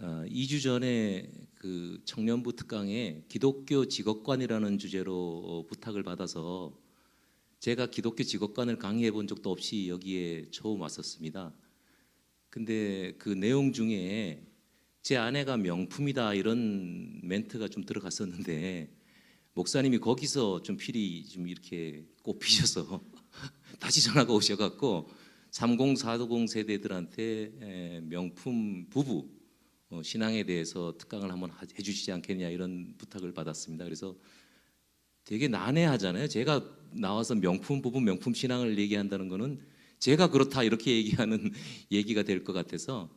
2주 전에 그 청년부 특강에 기독교 직업관이라는 주제로 부탁을 받아서 제가 기독교 직업관을 강의해 본 적도 없이 여기에 처음 왔었습니다. 근데 그 내용 중에 제 아내가 명품이다 이런 멘트가 좀 들어갔었는데 목사님이 거기서 좀 필히 좀 이렇게 꼽히셔서 다시 전화가 오셔갖고 30, 40 세대들한테 명품 부부 신앙에 대해서 특강을 한번 해주시지 않겠냐 이런 부탁을 받았습니다. 그래서 되게 난해하잖아요. 제가 나와서 명품 부부, 명품 신앙을 얘기한다는 거는 제가 그렇다 이렇게 얘기하는 얘기가 될 것 같아서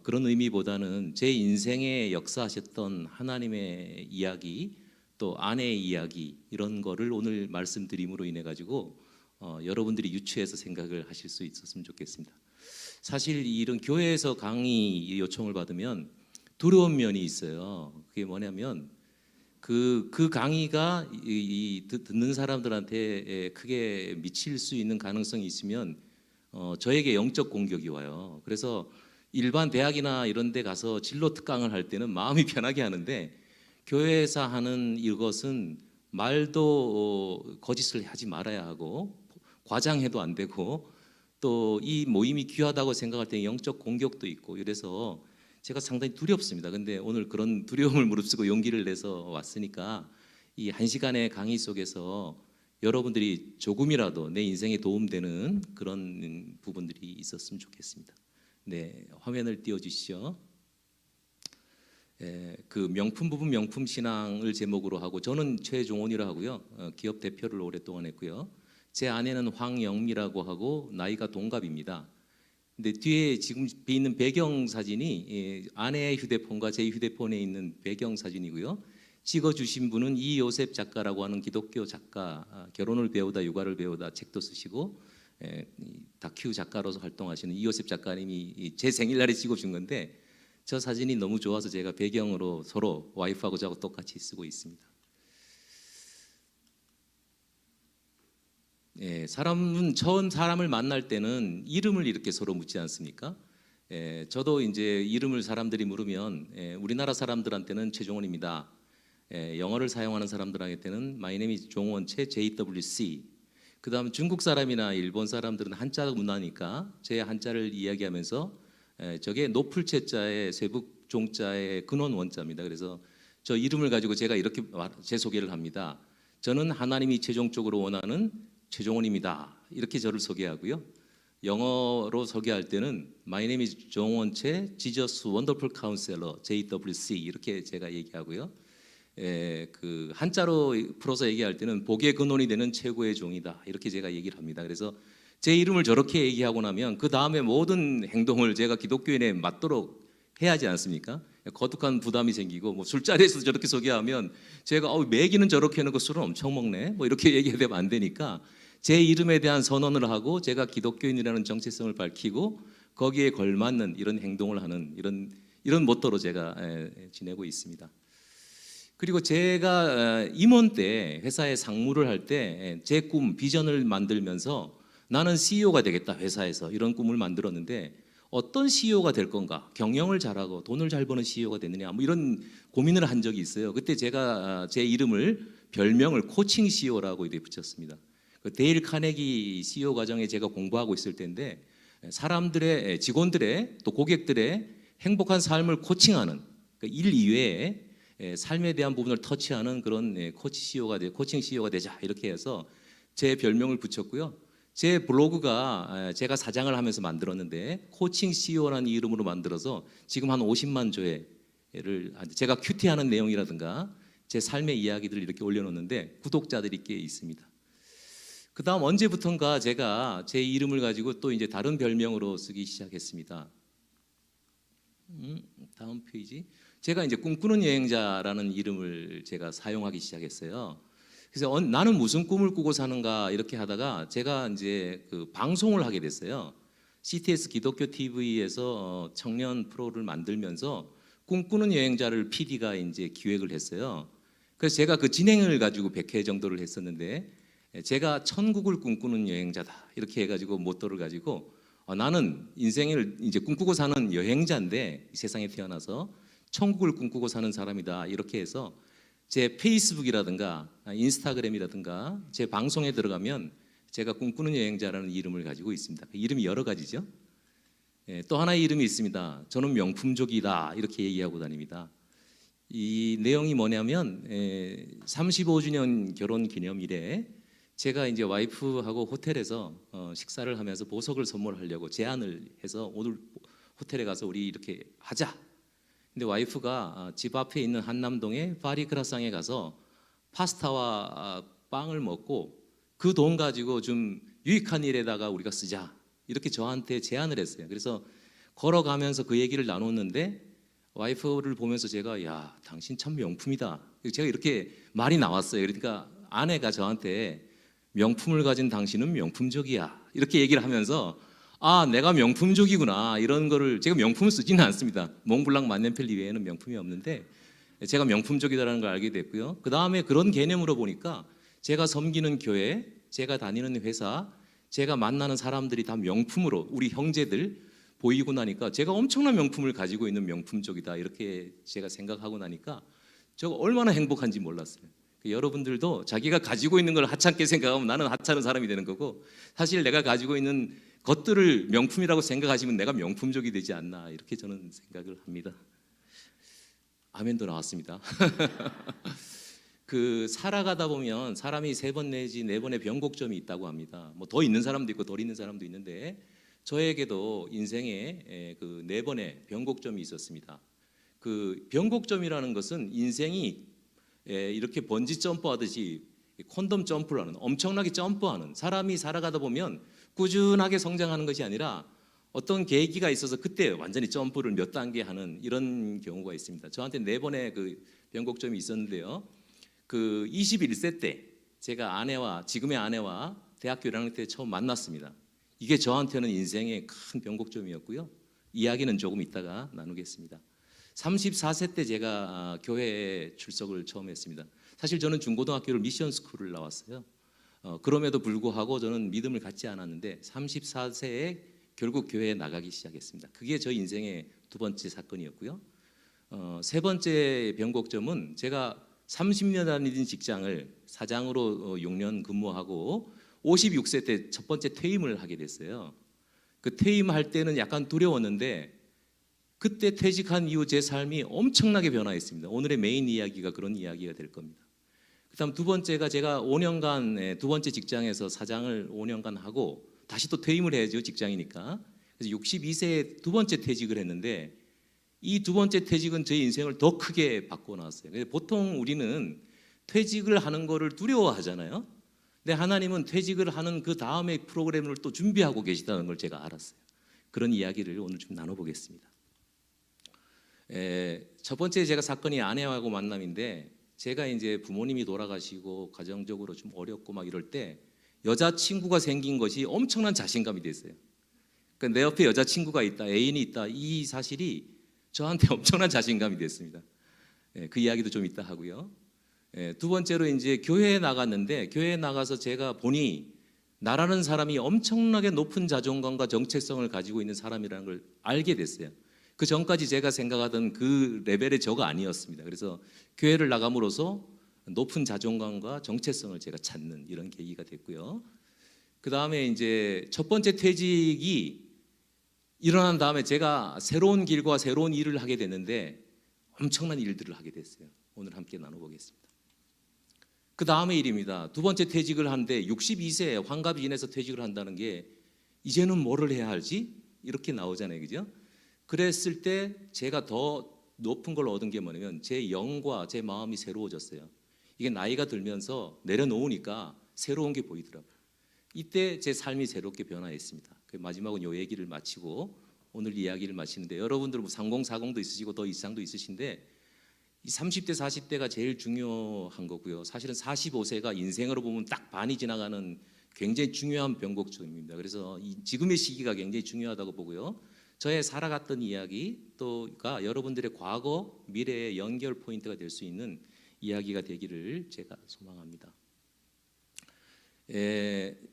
그런 의미보다는 제 인생에 역사하셨던 하나님의 이야기 또 아내의 이야기 이런 거를 오늘 말씀드림으로 인해 가지고 여러분들이 유추해서 생각을 하실 수 있었으면 좋겠습니다. 사실 이런 교회에서 강의 요청을 받으면 두려운 면이 있어요. 그게 뭐냐면 그 강의가 듣는 사람들한테 크게 미칠 수 있는 가능성이 있으면 저에게 영적 공격이 와요. 그래서 일반 대학이나 이런 데 가서 진로 특강을 할 때는 마음이 편하게 하는데 교회에서 하는 이것은 말도 거짓을 하지 말아야 하고 과장해도 안 되고 또 이 모임이 귀하다고 생각할 때 영적 공격도 있고 이래서 제가 상당히 두렵습니다. 근데 오늘 그런 두려움을 무릅쓰고 용기를 내서 왔으니까 이 1시간의 강의 속에서 여러분들이 조금이라도 내 인생에 도움되는 그런 부분들이 있었으면 좋겠습니다. 네, 화면을 띄워주시죠. 그 명품 부분 명품 신앙을 제목으로 하고 저는 최종원이라 하고요. 기업 대표를 오랫동안 했고요. 제 아내는 황영미라고 하고 나이가 동갑입니다. 근데 뒤에 지금 있는 배경 사진이 아내의 휴대폰과 제 휴대폰에 있는 배경 사진이고요. 찍어주신 분은 이요셉 작가라고 하는 기독교 작가, 결혼을 배우다 육아를 배우다 책도 쓰시고 다큐 작가로서 활동하시는 이요셉 작가님이 제 생일날에 찍어준 건데 저 사진이 너무 좋아서 제가 배경으로 서로 와이프하고 저하고 똑같이 쓰고 있습니다. 사람은 처음 사람을 만날 때는 이름을 이렇게 서로 묻지 않습니까? 저도 이제 이름을 사람들이 물으면 우리나라 사람들한테는 최종원입니다. 영어를 사용하는 사람들한테는 My name is 종원채 JWC. 그 다음 중국 사람이나 일본 사람들은 한자 문화니까 제 한자를 이야기하면서 저게 높을 채자의 세북 종자의 근원 원자입니다. 그래서 저 이름을 가지고 제가 이렇게 제 소개를 합니다. 저는 하나님이 최종적으로 원하는 최종원입니다. 이렇게 저를 소개하고요. 영어로 소개할 때는 My name is 종원채 Jesus Wonderful Counselor JWC 이렇게 제가 얘기하고요. 그 한자로 풀어서 얘기할 때는 복의 근원이 되는 최고의 종이다 이렇게 제가 얘기를 합니다. 그래서 제 이름을 저렇게 얘기하고 나면 그 다음에 모든 행동을 제가 기독교인에 맞도록 해야 하지 않습니까? 거룩한 부담이 생기고 뭐 술자리에서 저렇게 소개하면 제가 매기는 저렇게 해놓고 술은 엄청 먹네 뭐 이렇게 얘기하면 안 되니까 제 이름에 대한 선언을 하고 제가 기독교인이라는 정체성을 밝히고 거기에 걸맞는 이런 행동을 하는 이런 모토로 제가 지내고 있습니다. 그리고 제가 임원 때 회사에 상무를 할 때 제 꿈 비전을 만들면서 나는 CEO가 되겠다 회사에서 이런 꿈을 만들었는데 어떤 CEO가 될 건가? 경영을 잘하고 돈을 잘 버는 CEO가 되느냐? 뭐 이런 고민을 한 적이 있어요. 그때 제가 제 이름을 별명을 코칭 CEO라고 이렇게 붙였습니다. 그 데일 카네기 CEO 과정에 제가 공부하고 있을 때인데 사람들의 직원들의 또 고객들의 행복한 삶을 코칭하는 그러니까 일 이외에 삶에 대한 부분을 터치하는 그런 코칭 CEO가 되자 이렇게 해서 제 별명을 붙였고요. 제 블로그가 제가 사장을 하면서 만들었는데 코칭 CEO라는 이름으로 만들어서 지금 한 50만 조회를 제가 큐티하는 내용이라든가 제 삶의 이야기들을 이렇게 올려놓는데 구독자들이 꽤 있습니다. 그 다음 언제부턴가 제가 제 이름을 가지고 또 이제 다른 별명으로 쓰기 시작했습니다. 다음 페이지. 제가 이제 꿈꾸는 여행자라는 이름을 제가 사용하기 시작했어요. 그래서 나는 무슨 꿈을 꾸고 사는가 이렇게 하다가 제가 이제 그 방송을 하게 됐어요. CTS 기독교 TV에서 청년 프로를 만들면서 꿈꾸는 여행자를 PD가 이제 기획을 했어요. 그래서 제가 그 진행을 가지고 100회 정도를 했었는데 제가 천국을 꿈꾸는 여행자다 이렇게 해가지고 모토를 가지고 나는 인생을 이제 꿈꾸고 사는 여행자인데 이 세상에 태어나서 천국을 꿈꾸고 사는 사람이다. 이렇게 해서 제 페이스북이라든가 인스타그램이라든가 제 방송에 들어가면 제가 꿈꾸는 여행자라는 이름을 가지고 있습니다. 이름이 여러 가지죠. 또 하나의 이름이 있습니다. 저는 명품족이다. 이렇게 얘기하고 다닙니다. 이 내용이 뭐냐면 35주년 결혼 기념일에 제가 이제 와이프하고 호텔에서 식사를 하면서 보석을 선물하려고 제안을 해서 오늘 호텔에 가서 우리 이렇게 하자. 근데 와이프가 집 앞에 있는 한남동의 파리크라상에 가서 파스타와 빵을 먹고 그 돈 가지고 좀 유익한 일에다가 우리가 쓰자. 이렇게 저한테 제안을 했어요. 그래서 걸어가면서 그 얘기를 나눴는데 와이프를 보면서 제가 야, 당신 참 명품이다. 제가 이렇게 말이 나왔어요. 그러니까 아내가 저한테 명품을 가진 당신은 명품족이야. 이렇게 얘기를 하면서 아, 내가 명품족이구나. 이런 거를 제가 명품을 쓰지는 않습니다. 몽블랑 만년필 외에는 명품이 없는데 제가 명품족이다라는 걸 알게 됐고요. 그 다음에 그런 개념으로 보니까 제가 섬기는 교회, 제가 다니는 회사, 제가 만나는 사람들이 다 명품으로 우리 형제들 보이고 나니까 제가 엄청난 명품을 가지고 있는 명품족이다. 이렇게 제가 생각하고 나니까 제가 얼마나 행복한지 몰랐어요. 여러분들도 자기가 가지고 있는 걸 하찮게 생각하면 나는 하찮은 사람이 되는 거고 사실 내가 가지고 있는 것들을 명품이라고 생각하시면 내가 명품족이 되지 않나 이렇게 저는 생각을 합니다. 아멘도 나왔습니다. 그 살아가다 보면 사람이 3번 내지 4번의 변곡점이 있다고 합니다. 뭐 더 있는 사람도 있고 덜 있는 사람도 있는데 저에게도 인생에 그 4번의 변곡점이 있었습니다. 그 변곡점이라는 것은 인생이 이렇게 번지 점프하듯이 콘돔 점프를 하는 엄청나게 점프하는 사람이 살아가다 보면 꾸준하게 성장하는 것이 아니라 어떤 계기가 있어서 그때 완전히 점프를 몇 단계 하는 이런 경우가 있습니다. 저한테 4번의 그 변곡점이 있었는데요. 그 21세 때 제가 지금의 아내와 대학교 1학년 때 처음 만났습니다. 이게 저한테는 인생의 큰 변곡점이었고요. 이야기는 조금 이따가 나누겠습니다. 34세 때 제가 교회에 출석을 처음 했습니다. 사실 저는 중고등학교를 미션 스쿨을 나왔어요. 그럼에도 불구하고 저는 믿음을 갖지 않았는데 34세에 결국 교회에 나가기 시작했습니다. 그게 저 인생의 2번째 사건이었고요. 3번째 변곡점은 제가 30년 다니던 직장을 사장으로 6년 근무하고 56세 때 첫 번째 퇴임을 하게 됐어요. 그 퇴임할 때는 약간 두려웠는데 그때 퇴직한 이후 제 삶이 엄청나게 변화했습니다. 오늘의 메인 이야기가 그런 이야기가 될 겁니다. 그다음 2번째가 제가 5년간 2번째 직장에서 사장을 5년간 하고 다시 또 퇴임을 해야죠. 직장이니까. 그래서 62세에 2번째 퇴직을 했는데 이 2번째 퇴직은 제 인생을 더 크게 바꿔 놨어요. 보통 우리는 퇴직을 하는 거를 두려워하잖아요. 근데 하나님은 퇴직을 하는 그 다음에 프로그램을 또 준비하고 계시다는 걸 제가 알았어요. 그런 이야기를 오늘 좀 나눠보겠습니다. 첫 번째 제가 사건이 아내하고 만남인데 제가 이제 부모님이 돌아가시고 가정적으로 좀 어렵고 막 이럴 때 여자친구가 생긴 것이 엄청난 자신감이 됐어요. 그러니까 내 옆에 여자친구가 있다, 애인이 있다 이 사실이 저한테 엄청난 자신감이 됐습니다. 그 이야기도 좀 이따 하고요. 2번째로 이제 교회에 나갔는데 교회에 나가서 제가 보니 나라는 사람이 엄청나게 높은 자존감과 정체성을 가지고 있는 사람이라는 걸 알게 됐어요. 그 전까지 제가 생각하던 그 레벨의 저가 아니었습니다. 그래서 교회를 나감으로써 높은 자존감과 정체성을 제가 찾는 이런 계기가 됐고요. 그 다음에 이제 첫 번째 퇴직이 일어난 다음에 제가 새로운 길과 새로운 일을 하게 됐는데 엄청난 일들을 하게 됐어요. 오늘 함께 나눠보겠습니다. 그 다음의 일입니다. 2번째 퇴직을 하는데 62세에 환갑이 지나서 퇴직을 한다는 게 이제는 뭐를 해야 할지 이렇게 나오잖아요. 그죠? 그랬을 때 제가 더 높은 걸 얻은 게 뭐냐면 제 영과 제 마음이 새로워졌어요. 이게 나이가 들면서 내려놓으니까 새로운 게 보이더라고요. 이때 제 삶이 새롭게 변화했습니다. 마지막은 이 얘기를 마치고 오늘 이야기를 마치는데 여러분들 뭐 30, 40도 있으시고 더 이상도 있으신데 이 30대, 40대가 제일 중요한 거고요. 사실은 45세가 인생으로 보면 딱 반이 지나가는 굉장히 중요한 변곡점입니다. 그래서 지금의 시기가 굉장히 중요하다고 보고요. 저의 살아갔던 이야기 또가 여러분들의 과거, 미래의 연결 포인트가 될 수 있는 이야기가 되기를 제가 소망합니다.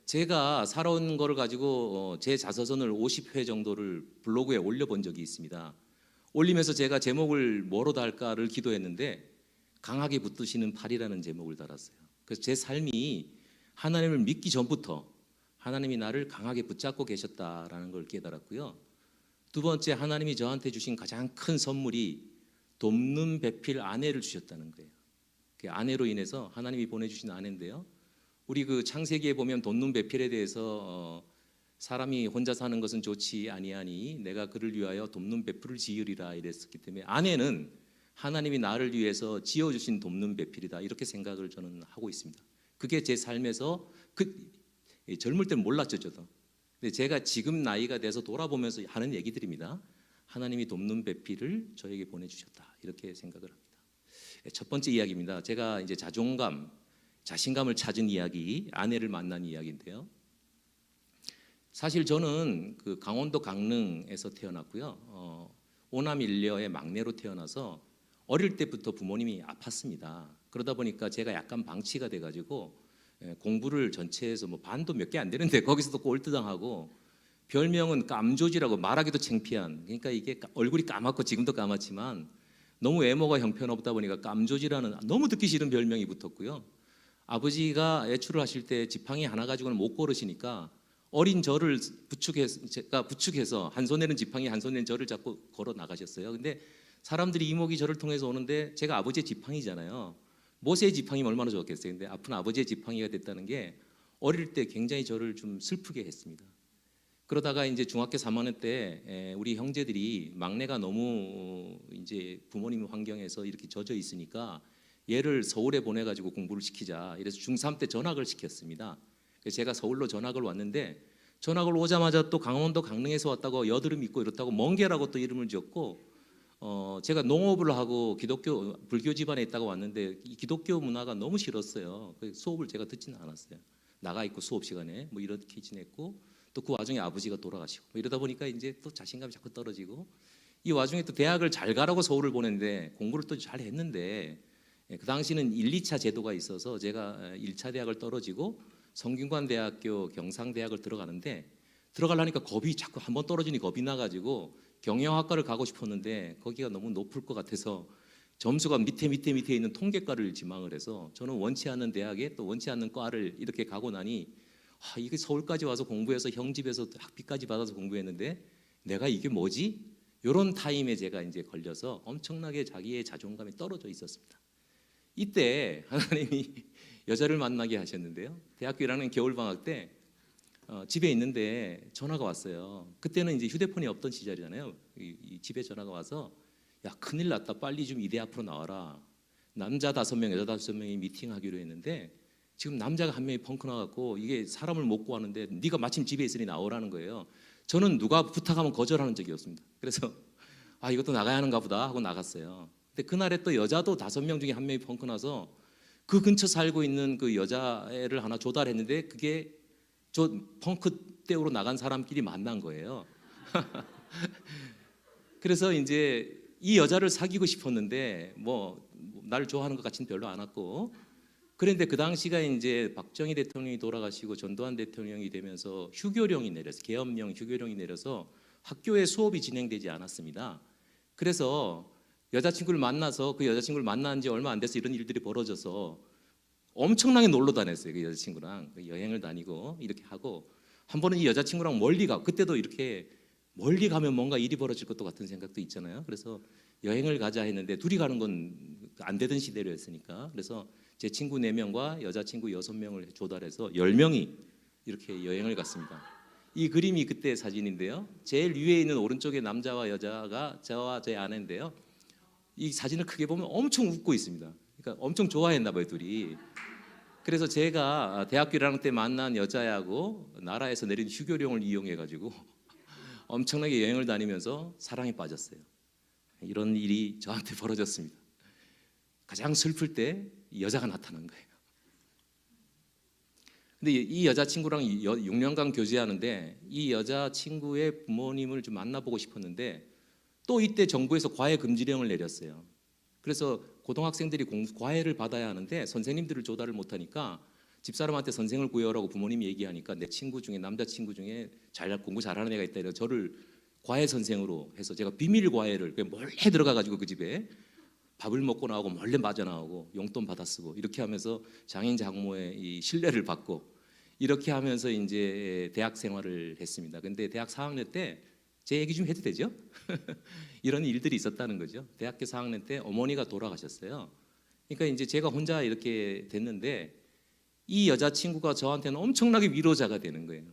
제가 살아온 거를 가지고 제 자서전을 50회 정도를 블로그에 올려본 적이 있습니다. 올리면서 제가 제목을 뭐로 달까를 기도했는데 강하게 붙드시는 팔이라는 제목을 달았어요. 그래서 제 삶이 하나님을 믿기 전부터 하나님이 나를 강하게 붙잡고 계셨다라는 걸 깨달았고요. 두 번째, 하나님이 저한테 주신 가장 큰 선물이 돕는 배필 아내를 주셨다는 거예요. 그 아내로 인해서 하나님이 보내주신 아내인데요. 우리 그 창세기에 보면 돕는 배필에 대해서 사람이 혼자 사는 것은 좋지 아니하니 내가 그를 위하여 돕는 배필을 지으리라 이랬었기 때문에 아내는 하나님이 나를 위해서 지어주신 돕는 배필이다 이렇게 생각을 저는 하고 있습니다. 그게 제 삶에서 젊을 때는 몰랐죠 저도. 근데 제가 지금 나이가 돼서 돌아보면서 하는 얘기들입니다. 하나님이 돕는 배필을 저에게 보내주셨다 이렇게 생각을 합니다. 첫 번째 이야기입니다. 제가 이제 자존감, 자신감을 찾은 이야기, 아내를 만난 이야기인데요. 사실 저는 그 강원도 강릉에서 태어났고요. 오남 일녀의 막내로 태어나서 어릴 때부터 부모님이 아팠습니다. 그러다 보니까 제가 약간 방치가 돼가지고 공부를 전체에서 뭐 반도 몇 개 안 되는데 거기서도 꼴등하고 별명은 깜조지라고 말하기도 창피한, 그러니까 이게 얼굴이 까맣고 지금도 까맣지만 너무 외모가 형편없다 보니까 깜조지라는 너무 듣기 싫은 별명이 붙었고요. 아버지가 외출을 하실 때 지팡이 하나 가지고는 못 걸으시니까 어린 저를 부축해서 한 손에는 지팡이 한 손에는 저를 잡고 걸어 나가셨어요. 근데 사람들이 이목이 저를 통해서 오는데 제가 아버지의 지팡이잖아요. 모세의 지팡이면 얼마나 좋았겠어요. 근데 아픈 아버지의 지팡이가 됐다는 게 어릴 때 굉장히 저를 좀 슬프게 했습니다. 그러다가 이제 중학교 3학년 때 우리 형제들이 막내가 너무 이제 부모님 환경에서 이렇게 젖어 있으니까 얘를 서울에 보내가지고 공부를 시키자. 이래서 중3 때 전학을 시켰습니다. 그래서 제가 서울로 전학을 왔는데 전학을 오자마자 또 강원도 강릉에서 왔다고 여드름 있고 이렇다고 멍게라고 또 이름을 지었고 제가 농업을 하고 불교 집안에 있다가 왔는데 이 기독교 문화가 너무 싫었어요. 그래서 수업을 제가 듣지는 않았어요. 나가 있고 수업 시간에 뭐 이렇게 지냈고 또 그 와중에 아버지가 돌아가시고 뭐 이러다 보니까 이제 또 자신감이 자꾸 떨어지고 이 와중에 또 대학을 잘 가라고 서울을 보냈는데 공부를 또 잘 했는데 그 당시는 1, 2차 제도가 있어서 제가 1차 대학을 떨어지고 성균관대학교 경상대학을 들어가는데 들어가려니까 겁이 자꾸 한번 떨어지니 겁이 나가지고 경영학과를 가고 싶었는데 거기가 너무 높을 것 같아서 점수가 밑에 있는 통계과를 지망을 해서 저는 원치 않는 대학에 또 원치 않는 과를 이렇게 가고 나니 이게 서울까지 와서 공부해서 형 집에서 학비까지 받아서 공부했는데 내가 이게 뭐지? 이런 타임에 제가 이제 걸려서 엄청나게 자기의 자존감이 떨어져 있었습니다. 이때 하나님이 여자를 만나게 하셨는데요. 대학교 1학년 겨울방학 때 집에 있는데 전화가 왔어요. 그때는 이제 휴대폰이 없던 시절이잖아요. 이 집에 전화가 와서 야 큰일 났다. 빨리 좀 이대 앞으로 나와라. 남자 5명, 여자 5명이 미팅하기로 했는데 지금 남자가 한 명이 펑크 나갖고 이게 사람을 못 구하는데 네가 마침 집에 있으니 나오라는 거예요. 저는 누가 부탁하면 거절하는 적이 없습니다. 그래서 이것도 나가야 하는가 보다 하고 나갔어요. 근데 그날에 또 여자도 5명 중에 한 명이 펑크 나서 그 근처 살고 있는 그 여자애를 하나 조달했는데 그게 저 펑크 때우러 나간 사람끼리 만난 거예요. 그래서 이제 이 여자를 사귀고 싶었는데 뭐 나를 좋아하는 것 같지는 별로 않았고 그런데 그 당시가 이제 박정희 대통령이 돌아가시고 전두환 대통령이 되면서 휴교령이 내려서 계엄령 휴교령이 내려서 학교에 수업이 진행되지 않았습니다. 그래서 여자친구를 만나서 그 여자친구를 만난 지 얼마 안 돼서 이런 일들이 벌어져서 엄청나게 놀러 다녔어요. 그 여자친구랑 여행을 다니고 이렇게 하고 한 번은 이 여자친구랑 멀리 가 그때도 이렇게 멀리 가면 뭔가 일이 벌어질 것도 같은 생각도 있잖아요. 그래서 여행을 가자 했는데 둘이 가는 건 안 되던 시대였으니까 그래서 제 친구 4명과 여자친구 6명을 조달해서 10명이 이렇게 여행을 갔습니다. 이 그림이 그때 사진인데요. 제일 위에 있는 오른쪽에 남자와 여자가 저와 제 아내인데요. 이 사진을 크게 보면 엄청 웃고 있습니다. 그러니까 엄청 좋아했나 봐요 둘이. 그래서 제가 대학교 1학년 때 만난 여자하고 나라에서 내린 휴교령을 이용해 가지고 엄청나게 여행을 다니면서 사랑에 빠졌어요. 이런 일이 저한테 벌어졌습니다. 가장 슬플 때 여자가 나타난 거예요. 근데 이 여자친구랑 6년간 교제하는데 이 여자친구의 부모님을 좀 만나보고 싶었는데 또 이때 정부에서 과외 금지령을 내렸어요. 그래서 고등학생들이 과외를 받아야 하는데 선생님들을 조달을 못하니까 집사람한테 선생을 구해오라고 부모님이 얘기하니까 내 친구 중에 남자친구 중에 공부 잘하는 애가 있다 이래서 저를 과외 선생으로 해서 제가 비밀 과외를 몰래 들어가 가지고 그 집에 밥을 먹고 나오고 몰래 빠져나오고 용돈 받아 쓰고 이렇게 하면서 장인 장모의 이 신뢰를 받고 이렇게 하면서 이제 대학 생활을 했습니다. 근데 대학 4학년 때 제 얘기 좀 해도 되죠? 이런 일들이 있었다는 거죠. 대학교 4학년 때 어머니가 돌아가셨어요. 그러니까 이제 제가 혼자 이렇게 됐는데 이 여자친구가 저한테는 엄청나게 위로자가 되는 거예요.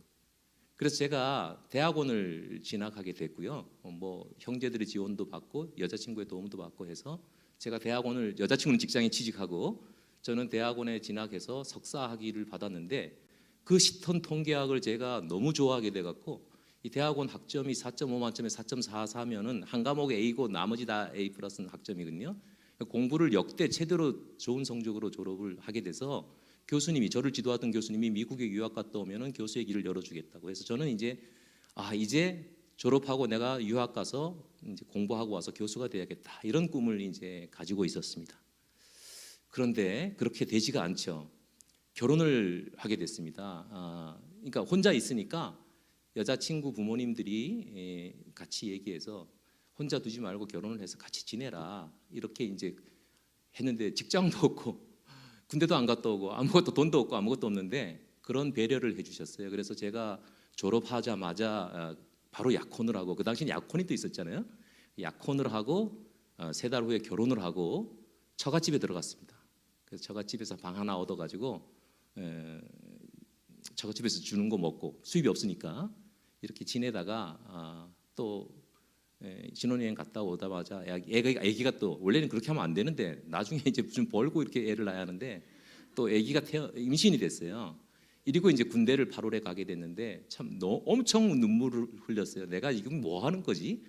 그래서 제가 대학원을 진학하게 됐고요. 뭐 형제들의 지원도 받고 여자친구의 도움도 받고 해서 제가 대학원을, 여자친구는 직장에 취직하고 저는 대학원에 진학해서 석사 학위를 받았는데 그 시턴 통계학을 제가 너무 좋아하게 돼갖고 이 대학원 학점이 4.5 만점에 4.44면은 한 과목에 A고 나머지 다 A 플러스 학점이거든요. 공부를 역대 최대로 좋은 성적으로 졸업을 하게 돼서 교수님이, 저를 지도하던 교수님이 미국에 유학 갔다 오면은 교수의 길을 열어주겠다고 해서 저는 이제 이제 졸업하고 내가 유학 가서 이제 공부하고 와서 교수가 돼야겠다, 이런 꿈을 이제 가지고 있었습니다. 그런데 그렇게 되지가 않죠. 결혼을 하게 됐습니다. 그러니까 혼자 있으니까 여자친구 부모님들이 같이 얘기해서 혼자 두지 말고 결혼을 해서 같이 지내라, 이렇게 이제 했는데 직장도 없고 군대도 안 갔다 오고 아무것도, 돈도 없고 아무것도 없는데 그런 배려를 해주셨어요. 그래서 제가 졸업하자마자 바로 약혼을 하고, 그 당시엔 약혼이 또 있었잖아요. 약혼을 하고 3달 후에 결혼을 하고 처갓집에 들어갔습니다. 그래서 처갓집에서 방 하나 얻어가지고 처갓집에서 주는 거 먹고, 수입이 없으니까 이렇게 지내다가 또 신혼여행 갔다 오자마자 애기가 또, 원래는 그렇게 하면 안 되는데 나중에 이제 좀 벌고 이렇게 애를 낳아야 하는데 또 애기가 임신이 됐어요. 이리고 이제 군대를 8월에 가게 됐는데 참 엄청 눈물을 흘렸어요. 내가 지금 뭐 하는 거지?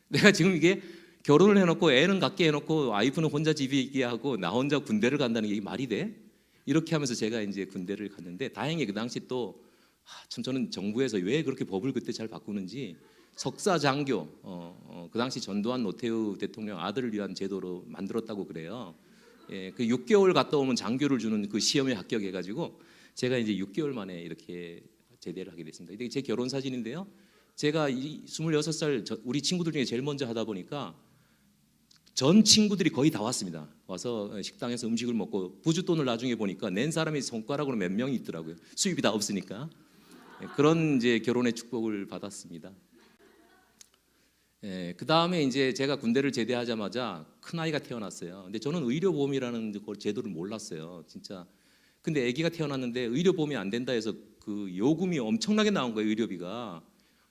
내가 지금 이게 결혼을 해놓고 애는 갖게 해놓고 와이프는 혼자 집에 있게 하고 나 혼자 군대를 간다는 게 말이 돼? 이렇게 하면서 제가 이제 군대를 갔는데 다행히 그 당시 또 참 저는 정부에서 왜 그렇게 법을 그때 잘 바꾸는지 석사 장교, 그 당시 전두환 노태우 대통령 아들을 위한 제도로 만들었다고 그래요. 그 6개월 갔다 오면 장교를 주는 그 시험에 합격해가지고 제가 이제 6개월 만에 이렇게 제대를 하게 됐습니다. 이게 제 결혼 사진인데요. 제가 26살 우리 친구들 중에 제일 먼저 하다 보니까 전 친구들이 거의 다 왔습니다. 와서 식당에서 음식을 먹고 부주돈을 나중에 보니까 낸 사람이 손가락으로 몇 명이 있더라고요. 수입이 다 없으니까. 그런 이제 결혼의 축복을 받았습니다. 그 다음에 이제 제가 군대를 제대하자마자 큰 아이가 태어났어요. 근데 저는 의료보험이라는 제도를 몰랐어요, 진짜. 근데 아기가 태어났는데 의료보험이 안 된다 해서 그 요금이 엄청나게 나온 거예요, 의료비가.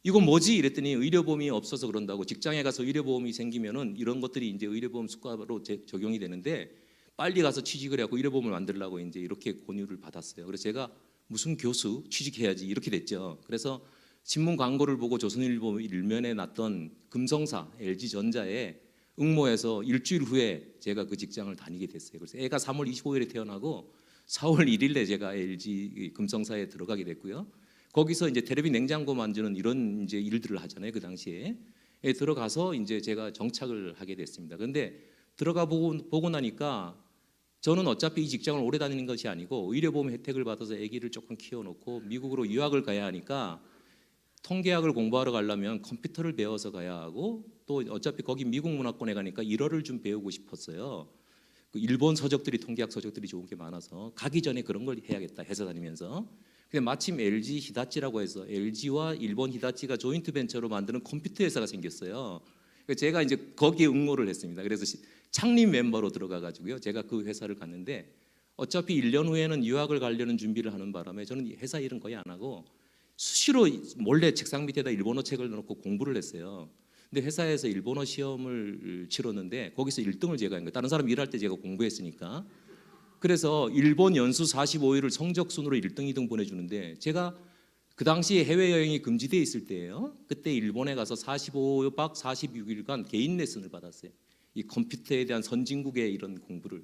이건 뭐지? 이랬더니 의료보험이 없어서 그런다고. 직장에 가서 의료보험이 생기면은 이런 것들이 이제 의료보험 수가로 적용이 되는데 빨리 가서 취직을 하고 의료보험을 만들려고 이제 이렇게 권유를 받았어요. 그래서 제가 무슨 교수, 취직해야지, 이렇게 됐죠. 그래서 신문 광고를 보고 조선일보 일면에 났던 금성사 LG전자에 응모해서 일주일 후에 제가 그 직장을 다니게 됐어요. 그래서 애가 3월 25일에 태어나고 4월 1일에 제가 LG 금성사에 들어가게 됐고요. 거기서 이제 테레비 냉장고 만드는 이런 이제 일들을 하잖아요, 그 당시에. 들어가서 이제 제가 정착을 하게 됐습니다. 그런데 들어가 보고 나니까 저는 어차피 이 직장을 오래 다니는 것이 아니고 의료보험 혜택을 받아서 아기를 조금 키워놓고 미국으로 유학을 가야 하니까 통계학을 공부하러 가려면 컴퓨터를 배워서 가야 하고 또 어차피 거기 미국 문화권에 가니까 일어를 좀 배우고 싶었어요. 그 일본 서적들이, 통계학 서적들이 좋은 게 많아서 가기 전에 그런 걸 해야겠다 해서 다니면서. 근데 마침 LG 히다치라고 해서 LG와 일본 히다치가 조인트 벤처로 만드는 컴퓨터 회사가 생겼어요. 제가 이제 거기에 응모를 했습니다. 그래서 창립 멤버로 들어가 가지고요. 제가 그 회사를 갔는데 어차피 1년 후에는 유학을 가려는 준비를 하는 바람에 저는 회사 일은 거의 안 하고 수시로 몰래 책상 밑에다 일본어 책을 넣고 공부를 했어요. 근데 회사에서 일본어 시험을 치렀는데 거기서 1등을 제가 한 거예요. 다른 사람 일할 때 제가 공부했으니까. 그래서 일본 연수 45일을 성적 순으로 1등, 2등 보내주는데 제가 그 당시 해외여행이 금지되어 있을 때예요. 그때 일본에 가서 45박 46일간 개인 레슨을 받았어요. 이 컴퓨터에 대한 선진국의 이런 공부를.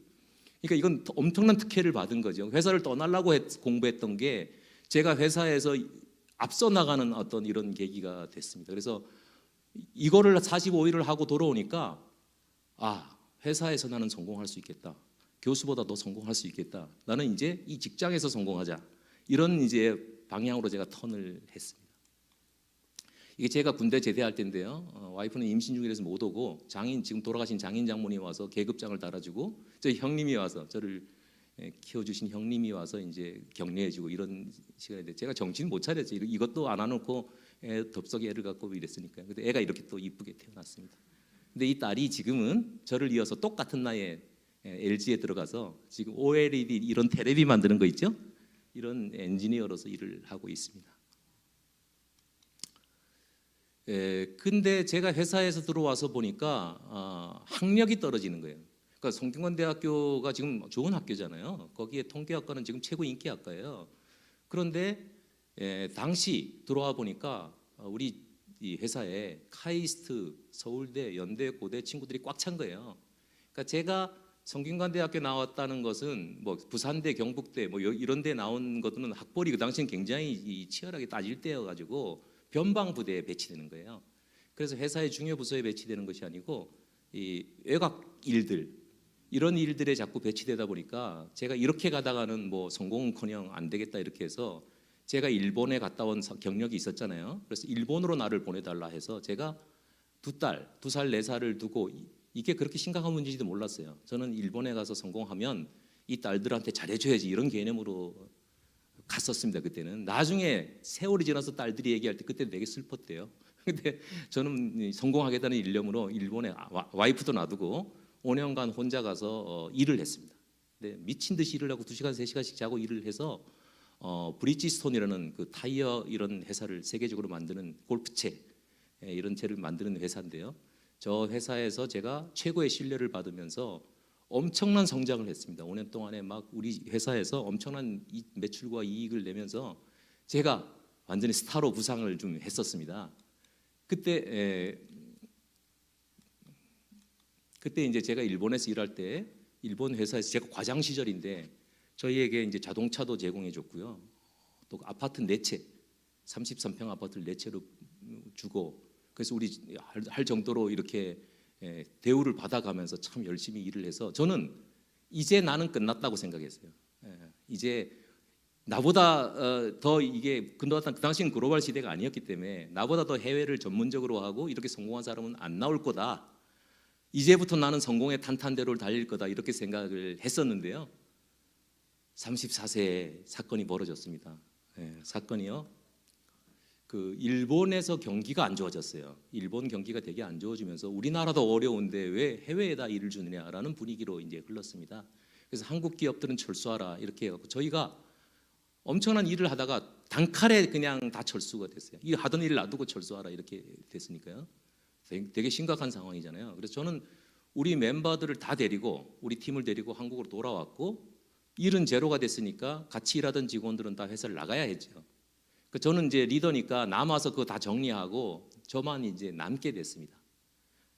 그러니까 이건 엄청난 특혜를 받은 거죠. 회사를 떠나려고 공부했던 게 제가 회사에서 앞서 나가는 어떤 이런 계기가 됐습니다. 그래서 이거를 45일을 하고 돌아오니까 회사에서 나는 성공할 수 있겠다. 교수보다 더 성공할 수 있겠다. 나는 이제 이 직장에서 성공하자. 이런 이제 방향으로 제가 턴을 했습니다. 이게 제가 군대 제대할 때인데요. 와이프는 임신 중이라서 못 오고 장인 지금 돌아가신 장인 장모님 와서 계급장을 달아주고 저희 형님이 와서 저를 키워주신 형님이 와서 이제 격려해주고 이런 시간인데 제가 정신 못 차렸죠. 이것도 안 해놓고 덥석에 애를 갖고 이랬으니까요. 근데 애가 이렇게 또 이쁘게 태어났습니다. 근데 이 딸이 지금은 저를 이어서 똑같은 나이에 LG에 들어가서 지금 OLED 이런 테레비 만드는 거 있죠? 이런 엔지니어로서 일을 하고 있습니다. 근데 제가 회사에서 들어와서 보니까 학력이 떨어지는 거예요. 그러니까 성균관대학교가 지금 좋은 학교잖아요. 거기에 통계학과는 지금 최고 인기 학과예요. 그런데 당시 들어와 보니까 우리 이 회사에 카이스트, 서울대, 연대, 고대 친구들이 꽉 찬 거예요. 그러니까 제가 성균관대학교 나왔다는 것은 뭐 부산대, 경북대 뭐 이런 데 나온 것들은 학벌이 그 당시엔 굉장히 치열하게 따질 때여가지고 변방 부대에 배치되는 거예요. 그래서 회사의 중요 부서에 배치되는 것이 아니고 이 외곽 일들 이런 일들에 자꾸 배치되다 보니까 제가 이렇게 가다가는 뭐 성공은커녕 안 되겠다 이렇게 해서 제가 일본에 갔다 온 경력이 있었잖아요. 그래서 일본으로 나를 보내달라 해서 제가 두 살, 4살을 두고 이게 그렇게 심각한 문제인지도 몰랐어요. 저는 일본에 가서 성공하면 이 딸들한테 잘해줘야지 이런 개념으로 갔었습니다. 그때는. 나중에 세월이 지나서 딸들이 얘기할 때 그때 되게 슬펐대요. 근데 저는 성공하겠다는 일념으로 일본에 와이프도 놔두고 5년간 혼자 가서 일을 했습니다. 근데 미친 듯이 일을 하고 2시간, 3시간씩 자고 일을 해서 브리지스톤이라는 그 타이어 이런 회사를 세계적으로 만드는 골프채 이런 채를 만드는 회사인데요. 저 회사에서 제가 최고의 신뢰를 받으면서 엄청난 성장을 했습니다. 5년 동안에 막 우리 회사에서 엄청난 매출과 이익을 내면서 제가 완전히 스타로 부상을 좀 했었습니다. 그때 이제 제가 일본에서 일할 때 일본 회사에서 제가 과장 시절인데 저희에게 이제 자동차도 제공해 줬고요. 또 아파트 4채, 33평 아파트를 4채로 주고 그래서 우리 할 정도로 이렇게 대우를 받아가면서 참 열심히 일을 해서 저는 이제 나는 끝났다고 생각했어요. 이제 나보다 더 이게 그 당시는 글로벌 시대가 아니었기 때문에 나보다 더 해외를 전문적으로 하고 이렇게 성공한 사람은 안 나올 거다. 이제부터 나는 성공의 탄탄대로를 달릴 거다 이렇게 생각을 했었는데요. 34세에 사건이 벌어졌습니다. 사건이요. 그 일본에서 경기가 안 좋아졌어요. 일본 경기가 되게 안 좋아지면서 우리나라도 어려운데 왜 해외에다 일을 주느냐라는 분위기로 이제 흘렀습니다. 그래서 한국 기업들은 철수하라 이렇게 해갖고 저희가 엄청난 일을 하다가 단칼에 그냥 다 철수가 됐어요. 이 하던 일을 놔두고 철수하라 이렇게 됐으니까요. 되게 심각한 상황이잖아요. 그래서 저는 우리 멤버들을 다 데리고 우리 팀을 데리고 한국으로 돌아왔고 일은 제로가 됐으니까 같이 일하던 직원들은 다 회사를 나가야 했죠. 저는 이제 리더니까 남아서 그거 다 정리하고 저만 이제 남게 됐습니다.